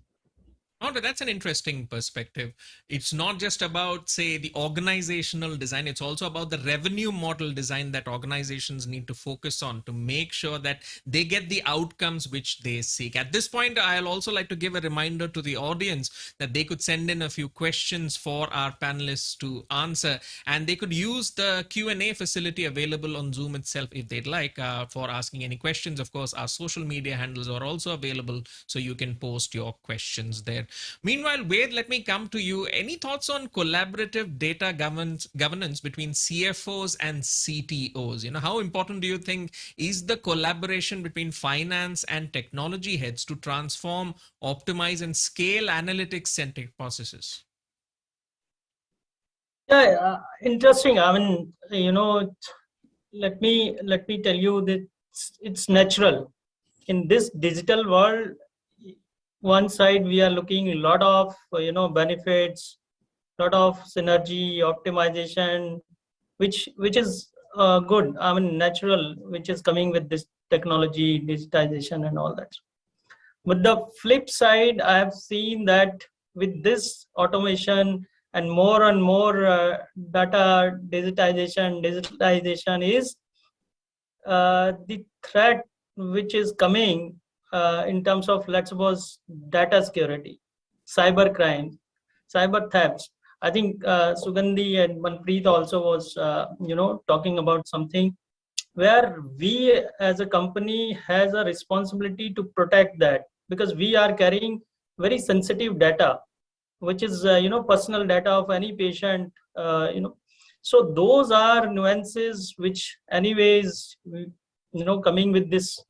Oh, that's an interesting perspective. It's not just about, say, the organizational design. It's also about the revenue model design that organizations need to focus on to make sure that they get the outcomes which they seek. At this point, I'll also like to give a reminder to the audience that they could send in a few questions for our panelists to answer, and they could use the Q&A facility available on Zoom itself if they'd like for asking any questions. Of course, our social media handles are also available, so you can post your questions there. Meanwhile, Ved, let me come to you. Any thoughts on collaborative data governance between CFOs and CTOs? How important do you think is the collaboration between finance and technology heads to transform, optimize, and scale analytics-centric processes? Yeah, interesting. I mean, let me tell you that it's natural in this digital world. One side we are looking a lot of benefits, lot of synergy optimization, which is good, I mean natural, which is coming with this technology, digitization and all that. But the flip side, I have seen that with this automation and more data digitalization is the threat which is coming in terms of, let's suppose, data security, cyber crime, cyber thefts. I think Sugandhi and Manpreet also was, talking about something where we as a company has a responsibility to protect that, because we are carrying very sensitive data, which is, personal data of any patient, So those are nuances which anyways, coming with this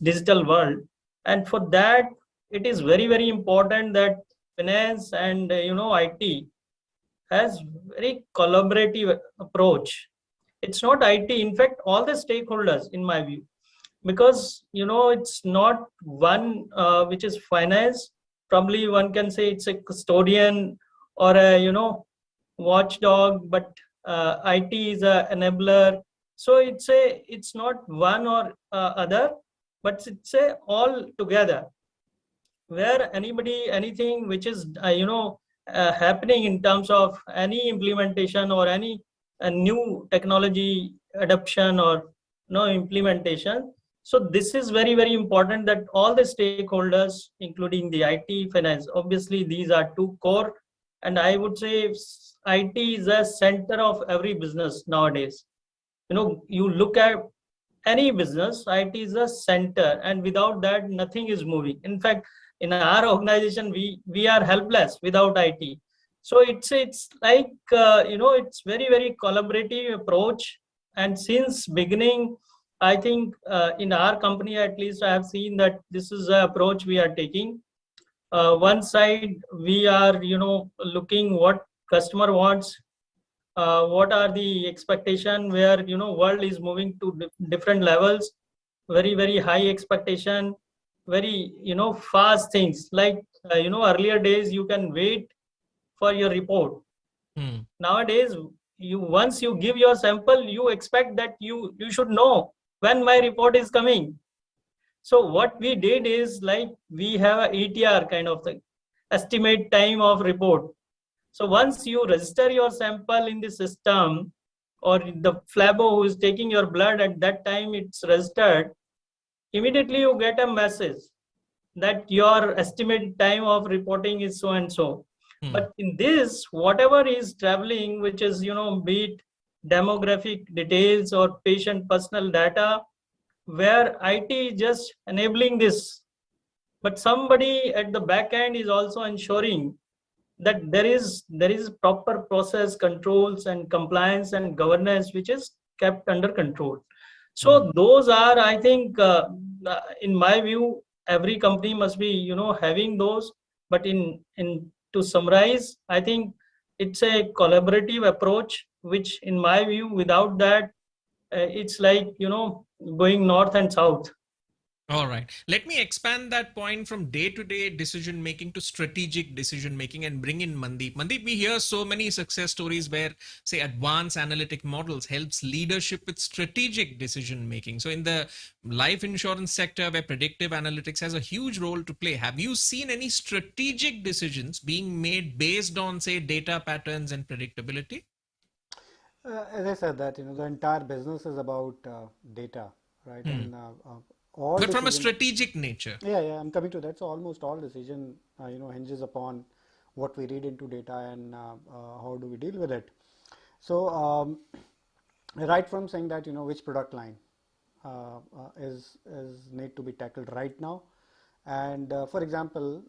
digital world. And for that, it is very, very important that finance and, IT has very collaborative approach. It's not IT, in fact, all the stakeholders, in my view, because, it's not one which is finance. Probably one can say it's a custodian or a, watchdog, but IT is a enabler. So it's not one or other, but it's a all together, where anything which is happening in terms of any implementation or any new technology adoption or implementation. So this is very, very important that all the stakeholders, including the IT, finance, obviously these are two core, and I would say IT is a center of every business nowadays. You look at any business, IT is a center, and without that, nothing is moving. In fact, in our organization, we are helpless without IT. So it's like it's very, very collaborative approach. And since beginning, I think in our company, at least, I have seen that this is the approach we are taking. One side, we are looking what customer wants, what are the expectation, where world is moving to different levels, very, very high expectation, very fast things, like earlier days you can wait for your report. Nowadays, once you give your sample, you expect that you should know when my report is coming. So what we did is, like, we have a ETR kind of thing, estimate time of report. So once you register your sample in the system, or the phlebo who is taking your blood, at that time it's registered, immediately you get a message that your estimated time of reporting is so and so. But in this, whatever is traveling, which is, be it demographic details or patient personal data, where IT is just enabling this, but somebody at the back end is also ensuring that there is proper process, controls and compliance and governance which is kept under control. So those are, I think, in my view, every company must be having those. But to summarize, I think it's a collaborative approach, which in my view, without that, it's like going north and south. All right. Let me expand that point from day-to-day decision making to strategic decision making and bring in Mandeep. Mandeep, we hear so many success stories where, say, advanced analytic models helps leadership with strategic decision making. So in the life insurance sector where predictive analytics has a huge role to play, have you seen any strategic decisions being made based on, say, data patterns and predictability? As I said that, the entire business is about data, right? And all But from a decision, strategic nature. yeah, I'm coming to that. So almost all decision, hinges upon what we read into data and how do we deal with it. So right from saying that, which product line is need to be tackled right now. And for example,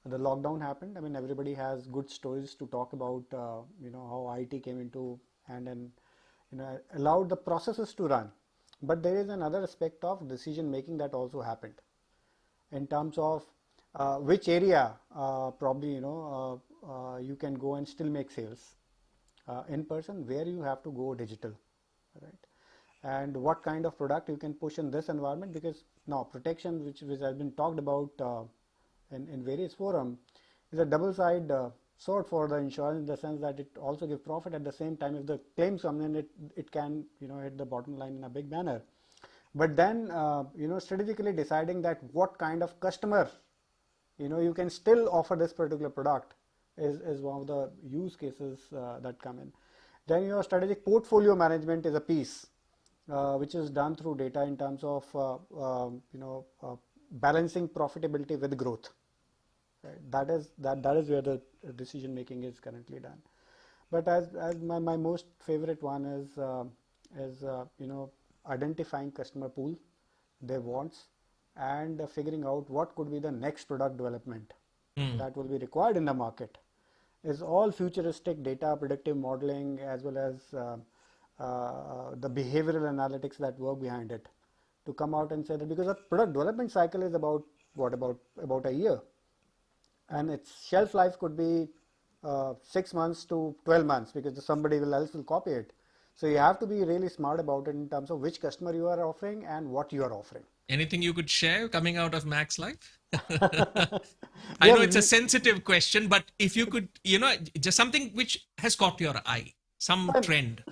the lockdown happened. I mean, everybody has good stories to talk about, how IT came into hand and, allowed the processes to run. But there is another aspect of decision making that also happened in terms of which area probably, you can go and still make sales in person, where you have to go digital, right? And what kind of product you can push in this environment, because now protection, which has been talked about in various forum, is a double-sided sword for the insurance, in the sense that it also gives profit. At the same time, if the claims come in, it can hit the bottom line in a big manner. But then strategically deciding that what kind of customer you can still offer this particular product is one of the use cases that come in. Then your strategic portfolio management is a piece which is done through data in terms of balancing profitability with growth. Right? That is where the decision making is currently done. But as my most favorite one is identifying customer pool, their wants, and figuring out what could be the next product development that will be required in the market. Is all futuristic data, predictive modeling, as well as the behavioral analytics that work behind it, to come out and say that, because a product development cycle is about a year, and its shelf life could be 6 months to 12 months, because somebody else will copy it. So you have to be really smart about it in terms of which customer you are offering and what you are offering. Anything you could share coming out of Max Life? I know it's a sensitive question, but if you could, just something which has caught your eye, some trend.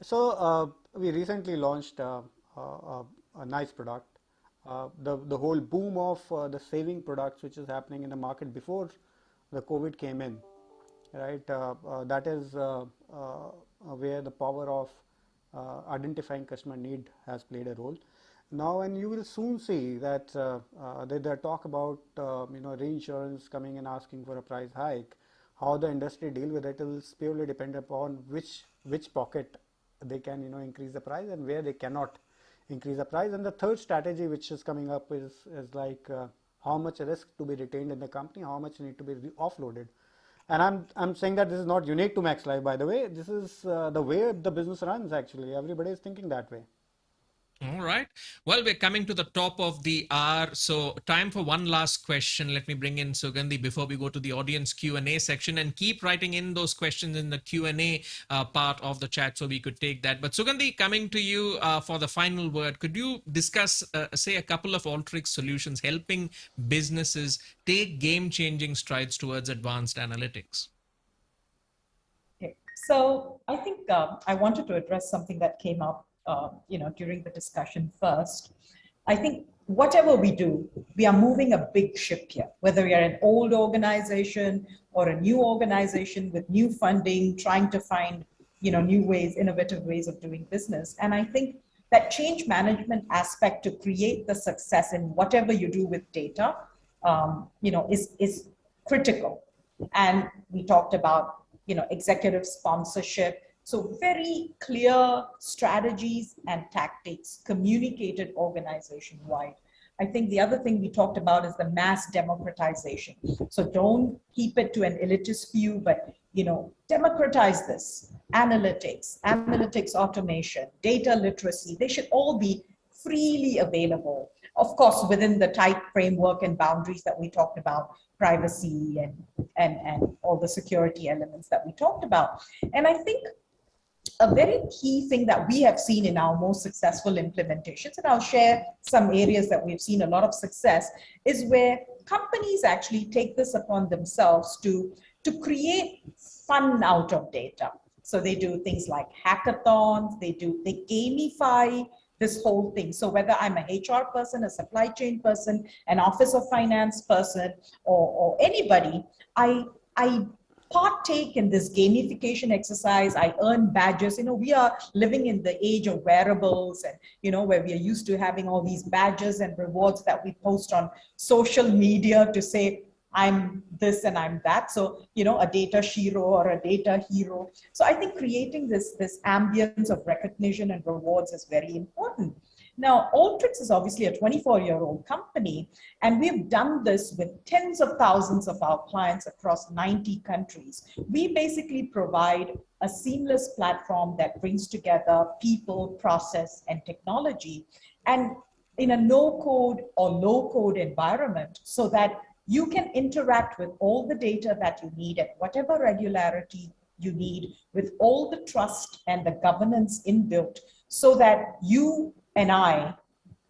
So we recently launched a nice product. The whole boom of the saving products which is happening in the market before the COVID came in, right? That is where the power of identifying customer need has played a role. Now, and you will soon see that they talk about reinsurance coming and asking for a price hike. How the industry deal with it will purely depend upon which pocket they can increase the price and where they cannot increase the price. And the third strategy which is coming up is like how much risk to be retained in the company, how much need to be offloaded. And I'm saying that this is not unique to Max Life, by the way. This is the way the business runs. Actually, everybody is thinking that way. All right. Well, we're coming to the top of the hour. So time for one last question. Let me bring in Sugandhi before we go to the audience Q&A section, and keep writing in those questions in the Q&A part of the chat so we could take that. But Sugandhi, coming to you for the final word, could you discuss, say, a couple of Alteryx solutions helping businesses take game-changing strides towards advanced analytics? Okay. So I think I wanted to address something that came up during the discussion first. I think whatever we do, we are moving a big ship here, whether we are an old organization or a new organization with new funding, trying to find, new ways, innovative ways of doing business. And I think that change management aspect to create the success in whatever you do with data, is critical. And we talked about, executive sponsorship. So very clear strategies and tactics communicated organization-wide. I think the other thing we talked about is the mass democratization. So don't keep it to an elitist view, but democratize this. Analytics automation, data literacy, they should all be freely available. Of course, within the tight framework and boundaries that we talked about, privacy and all the security elements that we talked about. And I think a very key thing that we have seen in our most successful implementations, and I'll share some areas that we've seen a lot of success, is where companies actually take this upon themselves to create fun out of data. So they do things like hackathons, they gamify this whole thing. So whether I'm a HR person, a supply chain person, an office of finance person, or anybody, I partake in this gamification exercise. I earn badges. We are living in the age of wearables, and where we are used to having all these badges and rewards that we post on social media to say, I'm this and I'm that. So, a data shiro or a data hero. So I think creating this ambience of recognition and rewards is very important. Now, Alteryx is obviously a 24-year-old company, and we've done this with tens of thousands of our clients across 90 countries. We basically provide a seamless platform that brings together people, process, and technology, and in a no-code or low-code environment, so that you can interact with all the data that you need at whatever regularity you need, with all the trust and the governance inbuilt, so that you and I,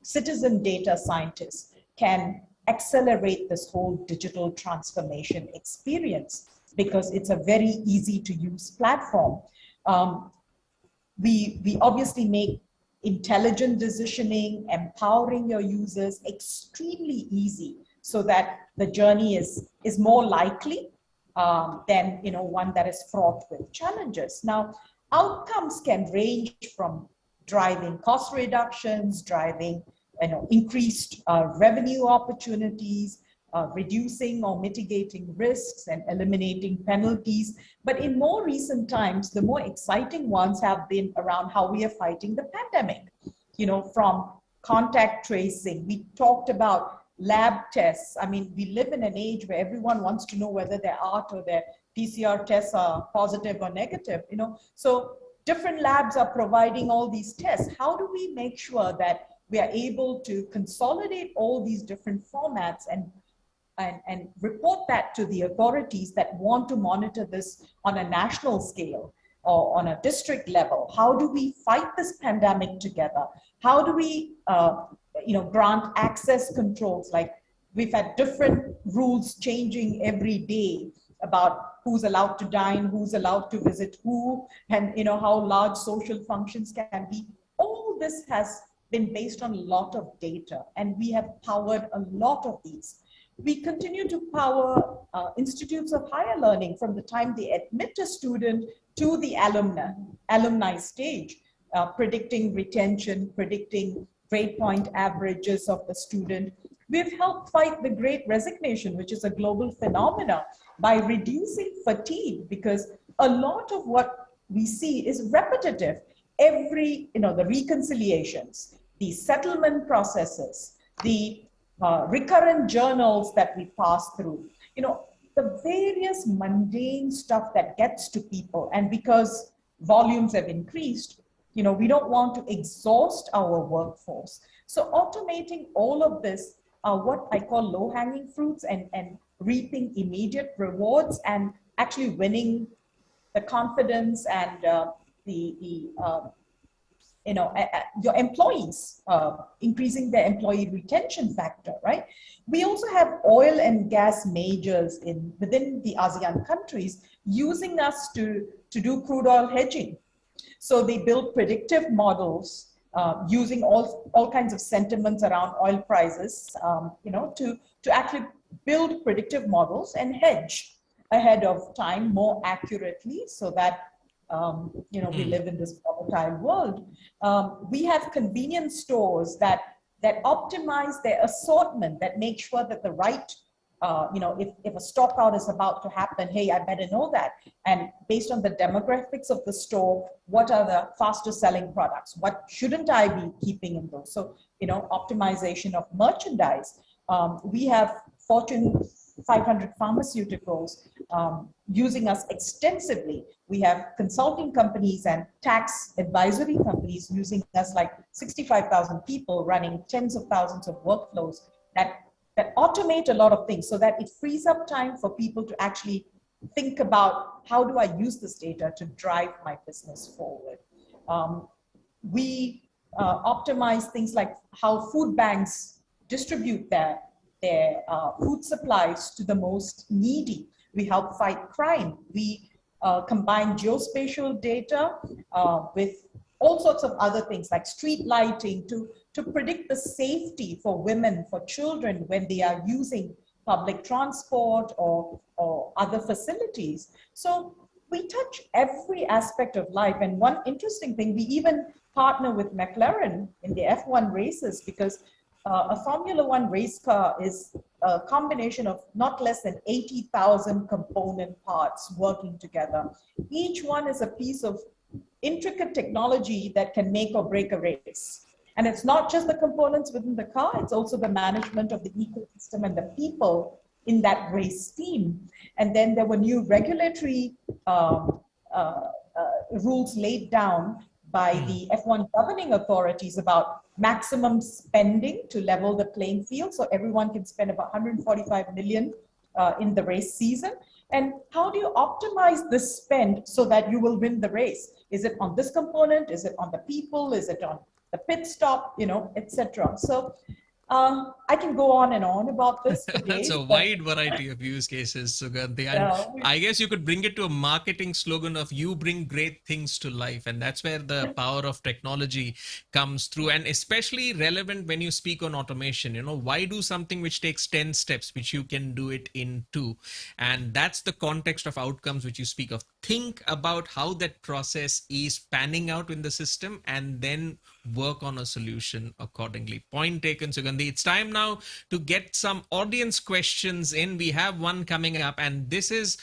citizen data scientists, can accelerate this whole digital transformation experience, because it's a very easy to use platform. We obviously make intelligent decisioning, empowering your users extremely easy, so that the journey is more likely than one that is fraught with challenges. Now, outcomes can range from driving cost reductions, driving increased revenue opportunities, reducing or mitigating risks, and eliminating penalties. But in more recent times, the more exciting ones have been around how we are fighting the pandemic. From contact tracing, we talked about lab tests. I mean, we live in an age where everyone wants to know whether their art or their PCR tests are positive or negative. So different labs are providing all these tests. How do we make sure that we are able to consolidate all these different formats and report that to the authorities that want to monitor this on a national scale or on a district level? How do we fight this pandemic together? How do we grant access controls? Like, we've had different rules changing every day about who's allowed to dine, who's allowed to visit who, and how large social functions can be. All this has been based on a lot of data, and we have powered a lot of these. We continue to power institutes of higher learning from the time they admit a student to the alumni stage, predicting retention, predicting grade point averages of the student. We've helped fight the Great Resignation, which is a global phenomenon, by reducing fatigue, because a lot of what we see is repetitive. The reconciliations, the settlement processes, the recurrent journals that we pass through, the various mundane stuff that gets to people. And because volumes have increased, we don't want to exhaust our workforce. So automating all of this are what I call low-hanging fruits, and reaping immediate rewards, and actually winning the confidence and your employees, increasing their employee retention factor, right? We also have oil and gas majors within the ASEAN countries using us to do crude oil hedging. So they build predictive models using all kinds of sentiments around oil prices, to actually build predictive models and hedge ahead of time more accurately, so that we live in this volatile world. We have convenience stores that optimize their assortment, that make sure that the right, if a stock out is about to happen, hey, I better know that. And based on the demographics of the store, what are the fastest selling products? What shouldn't I be keeping in those? So, optimization of merchandise. We have Fortune 500 pharmaceuticals using us extensively. We have consulting companies and tax advisory companies using us, like 65,000 people running tens of thousands of workflows that automate a lot of things, so that it frees up time for people to actually think about how do I use this data to drive my business forward. We optimize things like how food banks distribute their food supplies to the most needy. We help fight crime. We combine geospatial data with all sorts of other things like street lighting to predict the safety for women, for children when they are using public transport or other facilities. So we touch every aspect of life. And one interesting thing, we even partner with McLaren in the F1 races because a Formula One race car is a combination of not less than 80,000 component parts working together. Each one is a piece of intricate technology that can make or break a race. And it's not just the components within the car, it's also the management of the ecosystem and the people in that race team. And then there were new regulatory rules laid down by the F1 governing authorities about maximum spending to level the playing field. So everyone can spend about 145 million in the race season. And how do you optimize this spend so that you will win the race? Is it on this component? Is it on the people? Is it on the pit stop, you know, etc. So I can go on and on about this for days. That's a wide variety of use cases, Sugandhi. And I guess you could bring it to a marketing slogan of you bring great things to life. And that's where the power of technology comes through. And especially relevant when you speak on automation. You know, why do something which takes 10 steps, which you can do it in 2? And that's the context of outcomes which you speak of. Think about how that process is panning out in the system and then work on a solution accordingly. Point taken, Sugandhi. It's time now to get some audience questions in. We have one coming up, and this is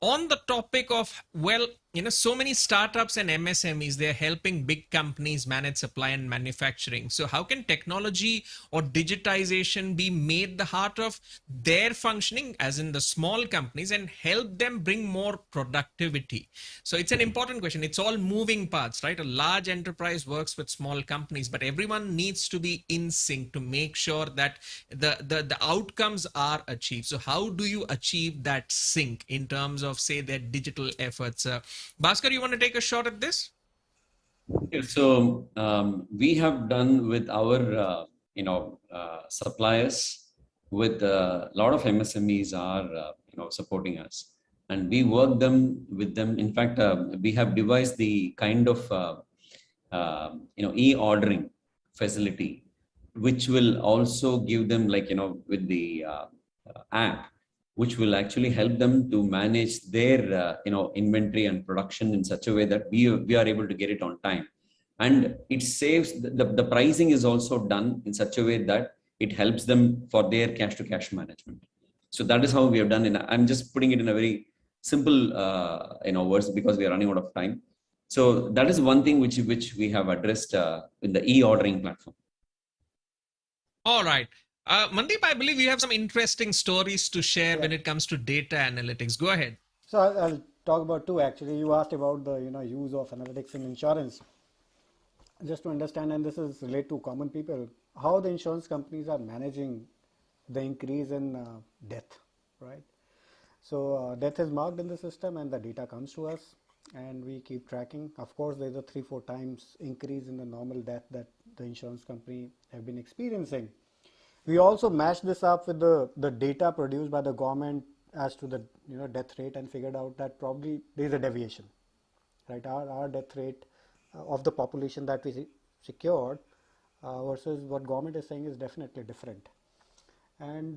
on the topic of, well, you know, so many startups and MSMEs, they're helping big companies manage supply and manufacturing. So how can technology or digitization be made the heart of their functioning, as in the small companies, and help them bring more productivity? So it's an important question. It's all moving parts, right? A large enterprise works with small companies, but everyone needs to be in sync to make sure that the outcomes are achieved. So how do you achieve that sync in terms of, say, their digital efforts? Bhaskar, you want to take a shot at this? Yeah, so we have done with our suppliers, with a lot of MSMEs are supporting us, and we work with them. In fact, we have devised the kind of e-ordering facility, which will also give them, like, with the app, which will actually help them to manage their inventory and production in such a way that we are able to get it on time. And it saves the pricing is also done in such a way that it helps them for their cash to cash management. So that is how we have done it. I'm just putting it in a very simple words because we are running out of time. So that is one thing which we have addressed in the e-ordering platform. All right. Mandeep, I believe you have some interesting stories to share when it comes to data analytics. Go ahead. So I'll talk about two actually. You asked about the use of analytics in insurance. Just to understand, and this is related to common people, how the insurance companies are managing the increase in death, right? So death is marked in the system and the data comes to us and we keep tracking. Of course, there's a 3-4 times increase in the normal death that the insurance company have been experiencing. We also match this up with the data produced by the government as to the death rate and figured out that probably there is a deviation, right? Our death rate of the population that we secured versus what government is saying is definitely different. And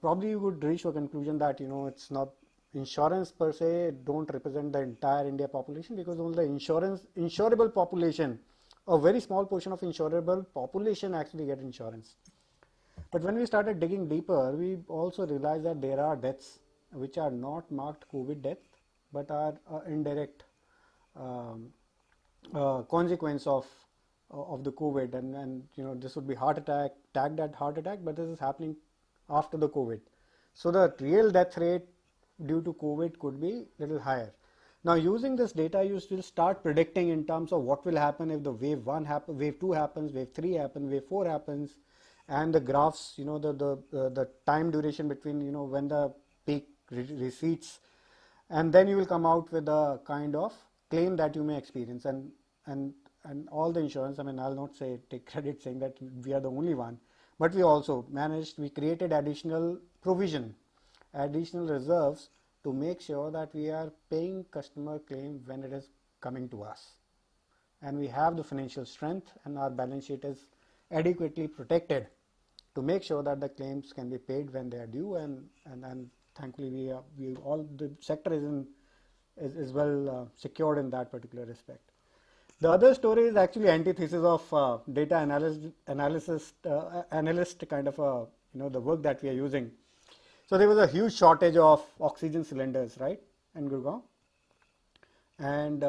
probably you would reach a conclusion that it's not insurance per se don't represent the entire India population, because only the insurable population, a very small portion of insurable population actually get insurance. But when we started digging deeper, we also realized that there are deaths which are not marked COVID death, but are indirect consequence of the COVID, and this would be heart attack, tagged at heart attack, but this is happening after the COVID. So the real death rate due to COVID could be a little higher. Now, using this data, you will start predicting in terms of what will happen if the wave 1 happens, wave 2 happens, wave 3 happens, wave 4 happens, and the graphs, the time duration between when the peak recedes and then you will come out with a kind of claim that you may experience. And all the insurance, I mean, I'll not say take credit saying that we are the only one, but we also managed, we created additional provision, additional reserves to make sure that we are paying customer claim when it is coming to us. And we have the financial strength, and our balance sheet is adequately protected to make sure that the claims can be paid when they are due. And thankfully we all, the sector is well secured in that particular respect. The other story is actually antithesis of data analyst kind of the work that we are using. So there was a huge shortage of oxygen cylinders, right, in Gurgaon. And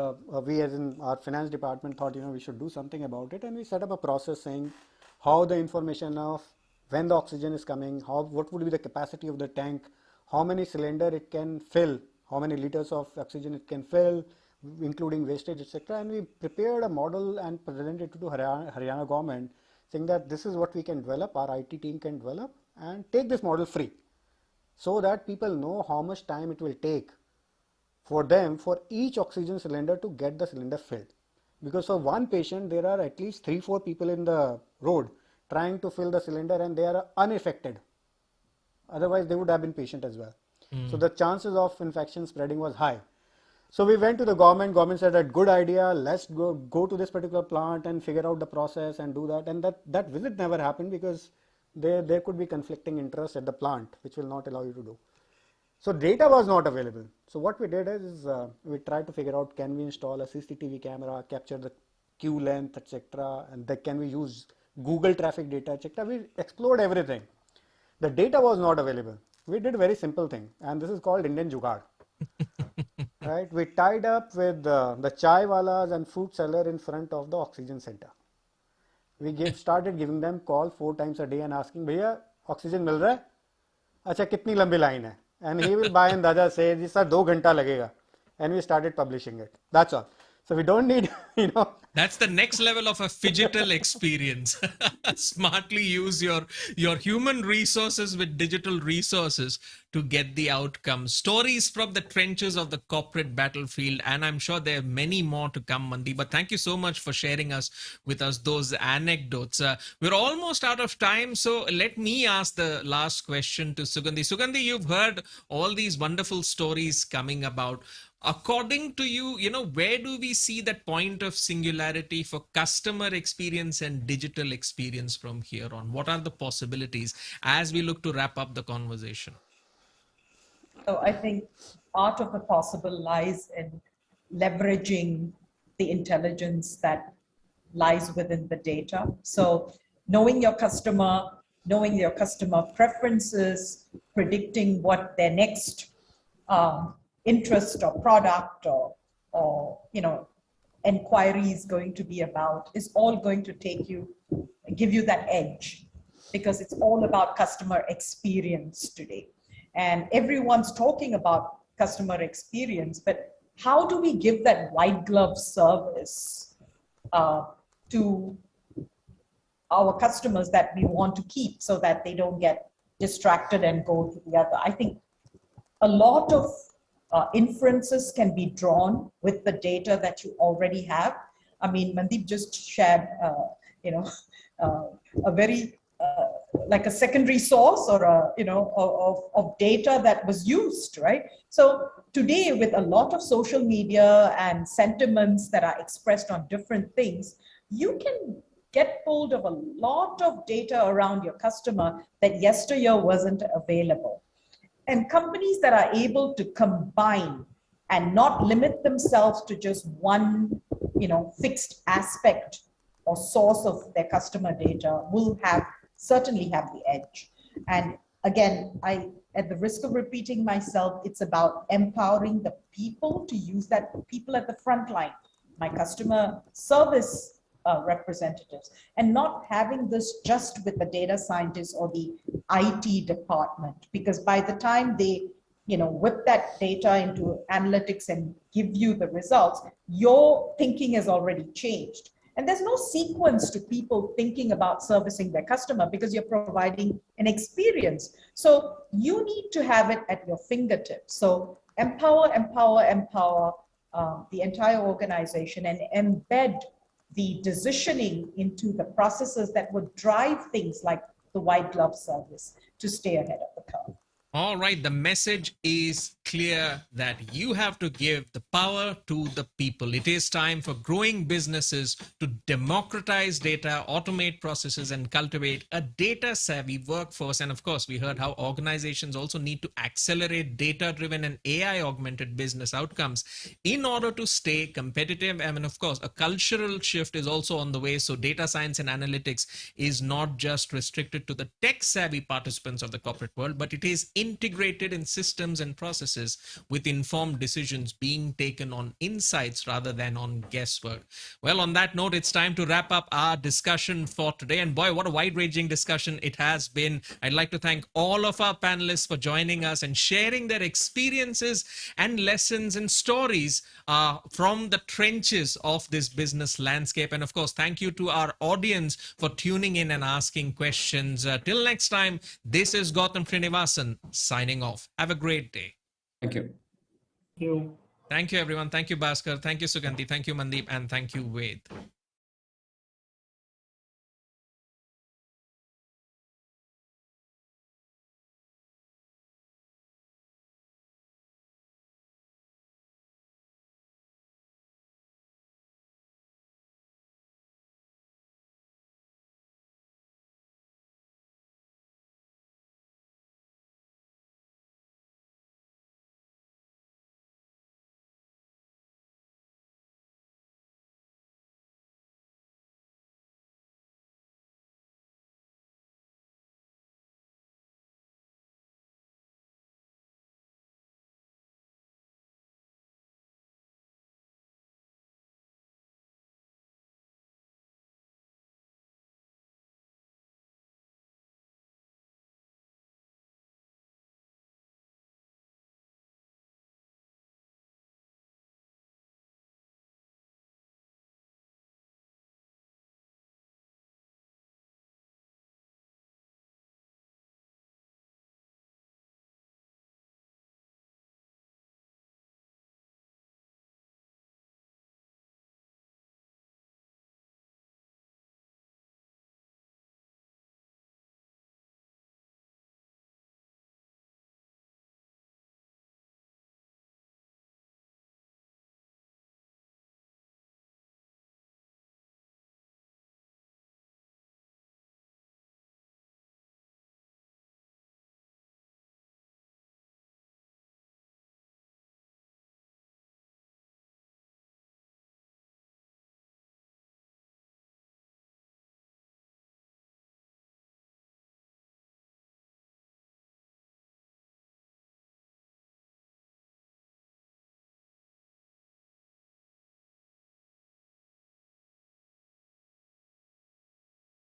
we, as in our finance department, thought we should do something about it, and we set up a process saying how the information of when the oxygen is coming, what would be the capacity of the tank, how many cylinder it can fill, how many liters of oxygen it can fill, including wastage, etc. And we prepared a model and presented it to Haryana government, saying that this is what we can develop, our IT team can develop, and take this model free, so that people know how much time it will take for them for each oxygen cylinder to get the cylinder filled. Because for one patient, there are at least 3-4 people in the road trying to fill the cylinder, and they are unaffected. Otherwise, they would have been patient as well. So the chances of infection spreading was high. So we went to the government. Government said that good idea. Let's go to this particular plant and figure out the process and do that. And that visit never happened because there could be conflicting interests at the plant, which will not allow you to do. So data was not available. So what we did is we tried to figure out, can we install a CCTV camera, capture the queue length, etc. And then can we use Google traffic data, etc. We explored everything. The data was not available. We did a very simple thing, and this is called Indian Jugaad. Right? We tied up with the chai walas and fruit seller in front of the oxygen center. We started giving them call 4 times a day and asking, "Bhaiya, oxygen mil raha hai? Acha, kitni lambi line hai?" And he will by and daja say, "Ji sir, 2 ghanta lagega." And we started publishing it. That's all. So we don't need, That's the next level of a phygital experience. Smartly use your human resources with digital resources to get the outcome. Stories from the trenches of the corporate battlefield, and I'm sure there are many more to come, Mandi. But thank you so much for sharing with us those anecdotes. We're almost out of time, so let me ask the last question to Sugandhi. Sugandhi, you've heard all these wonderful stories coming about. According to you, where do we see that point of singularity for customer experience and digital experience from here on? What are the possibilities as we look to wrap up the conversation? So I think part of the possible lies in leveraging the intelligence that lies within the data. So knowing your customer preferences, predicting what their next interest or product or inquiry is going to be about is all going to give you that edge, because it's all about customer experience today. And everyone's talking about customer experience, but how do we give that white glove service to our customers that we want to keep so that they don't get distracted and go to the other? I think a lot of inferences can be drawn with the data that you already have. I mean, Mandeep just shared, a very like a secondary source or of data that was used, right? So today, with a lot of social media and sentiments that are expressed on different things, you can get hold of a lot of data around your customer that yesteryear wasn't available. And companies that are able to combine and not limit themselves to just one, fixed aspect or source of their customer data will certainly have the edge. And again, at the risk of repeating myself, it's about empowering the people to use that, people at the front line, my customer service representatives, and not having this just with the data scientists or the IT department, because by the time they whip that data into analytics and give you the results, your thinking has already changed. And there's no sequence to people thinking about servicing their customer because you're providing an experience. So you need to have it at your fingertips. So empower the entire organization and embed the decisioning into the processes that would drive things like the white glove service to stay ahead of the curve. All right, the message is clear that you have to give the power to the people. It is time for growing businesses to democratize data, automate processes, and cultivate a data-savvy workforce. And of course, we heard how organizations also need to accelerate data-driven and AI-augmented business outcomes in order to stay competitive. I mean, of course, a cultural shift is also on the way. So data science and analytics is not just restricted to the tech-savvy participants of the corporate world, but it is integrated in systems and processes with informed decisions being taken on insights rather than on guesswork. Well, on that note, it's time to wrap up our discussion for today. And boy, what a wide-ranging discussion it has been. I'd like to thank all of our panelists for joining us and sharing their experiences and lessons and stories from the trenches of this business landscape. And of course, thank you to our audience for tuning in and asking questions. Till next time, this is Gautam Srinivasan signing off. Have a great day. Thank you. You. Thank you, everyone. Thank you, Bhaskar. Thank you, Sugandhi. Thank you, Mandeep. And thank you, Ved.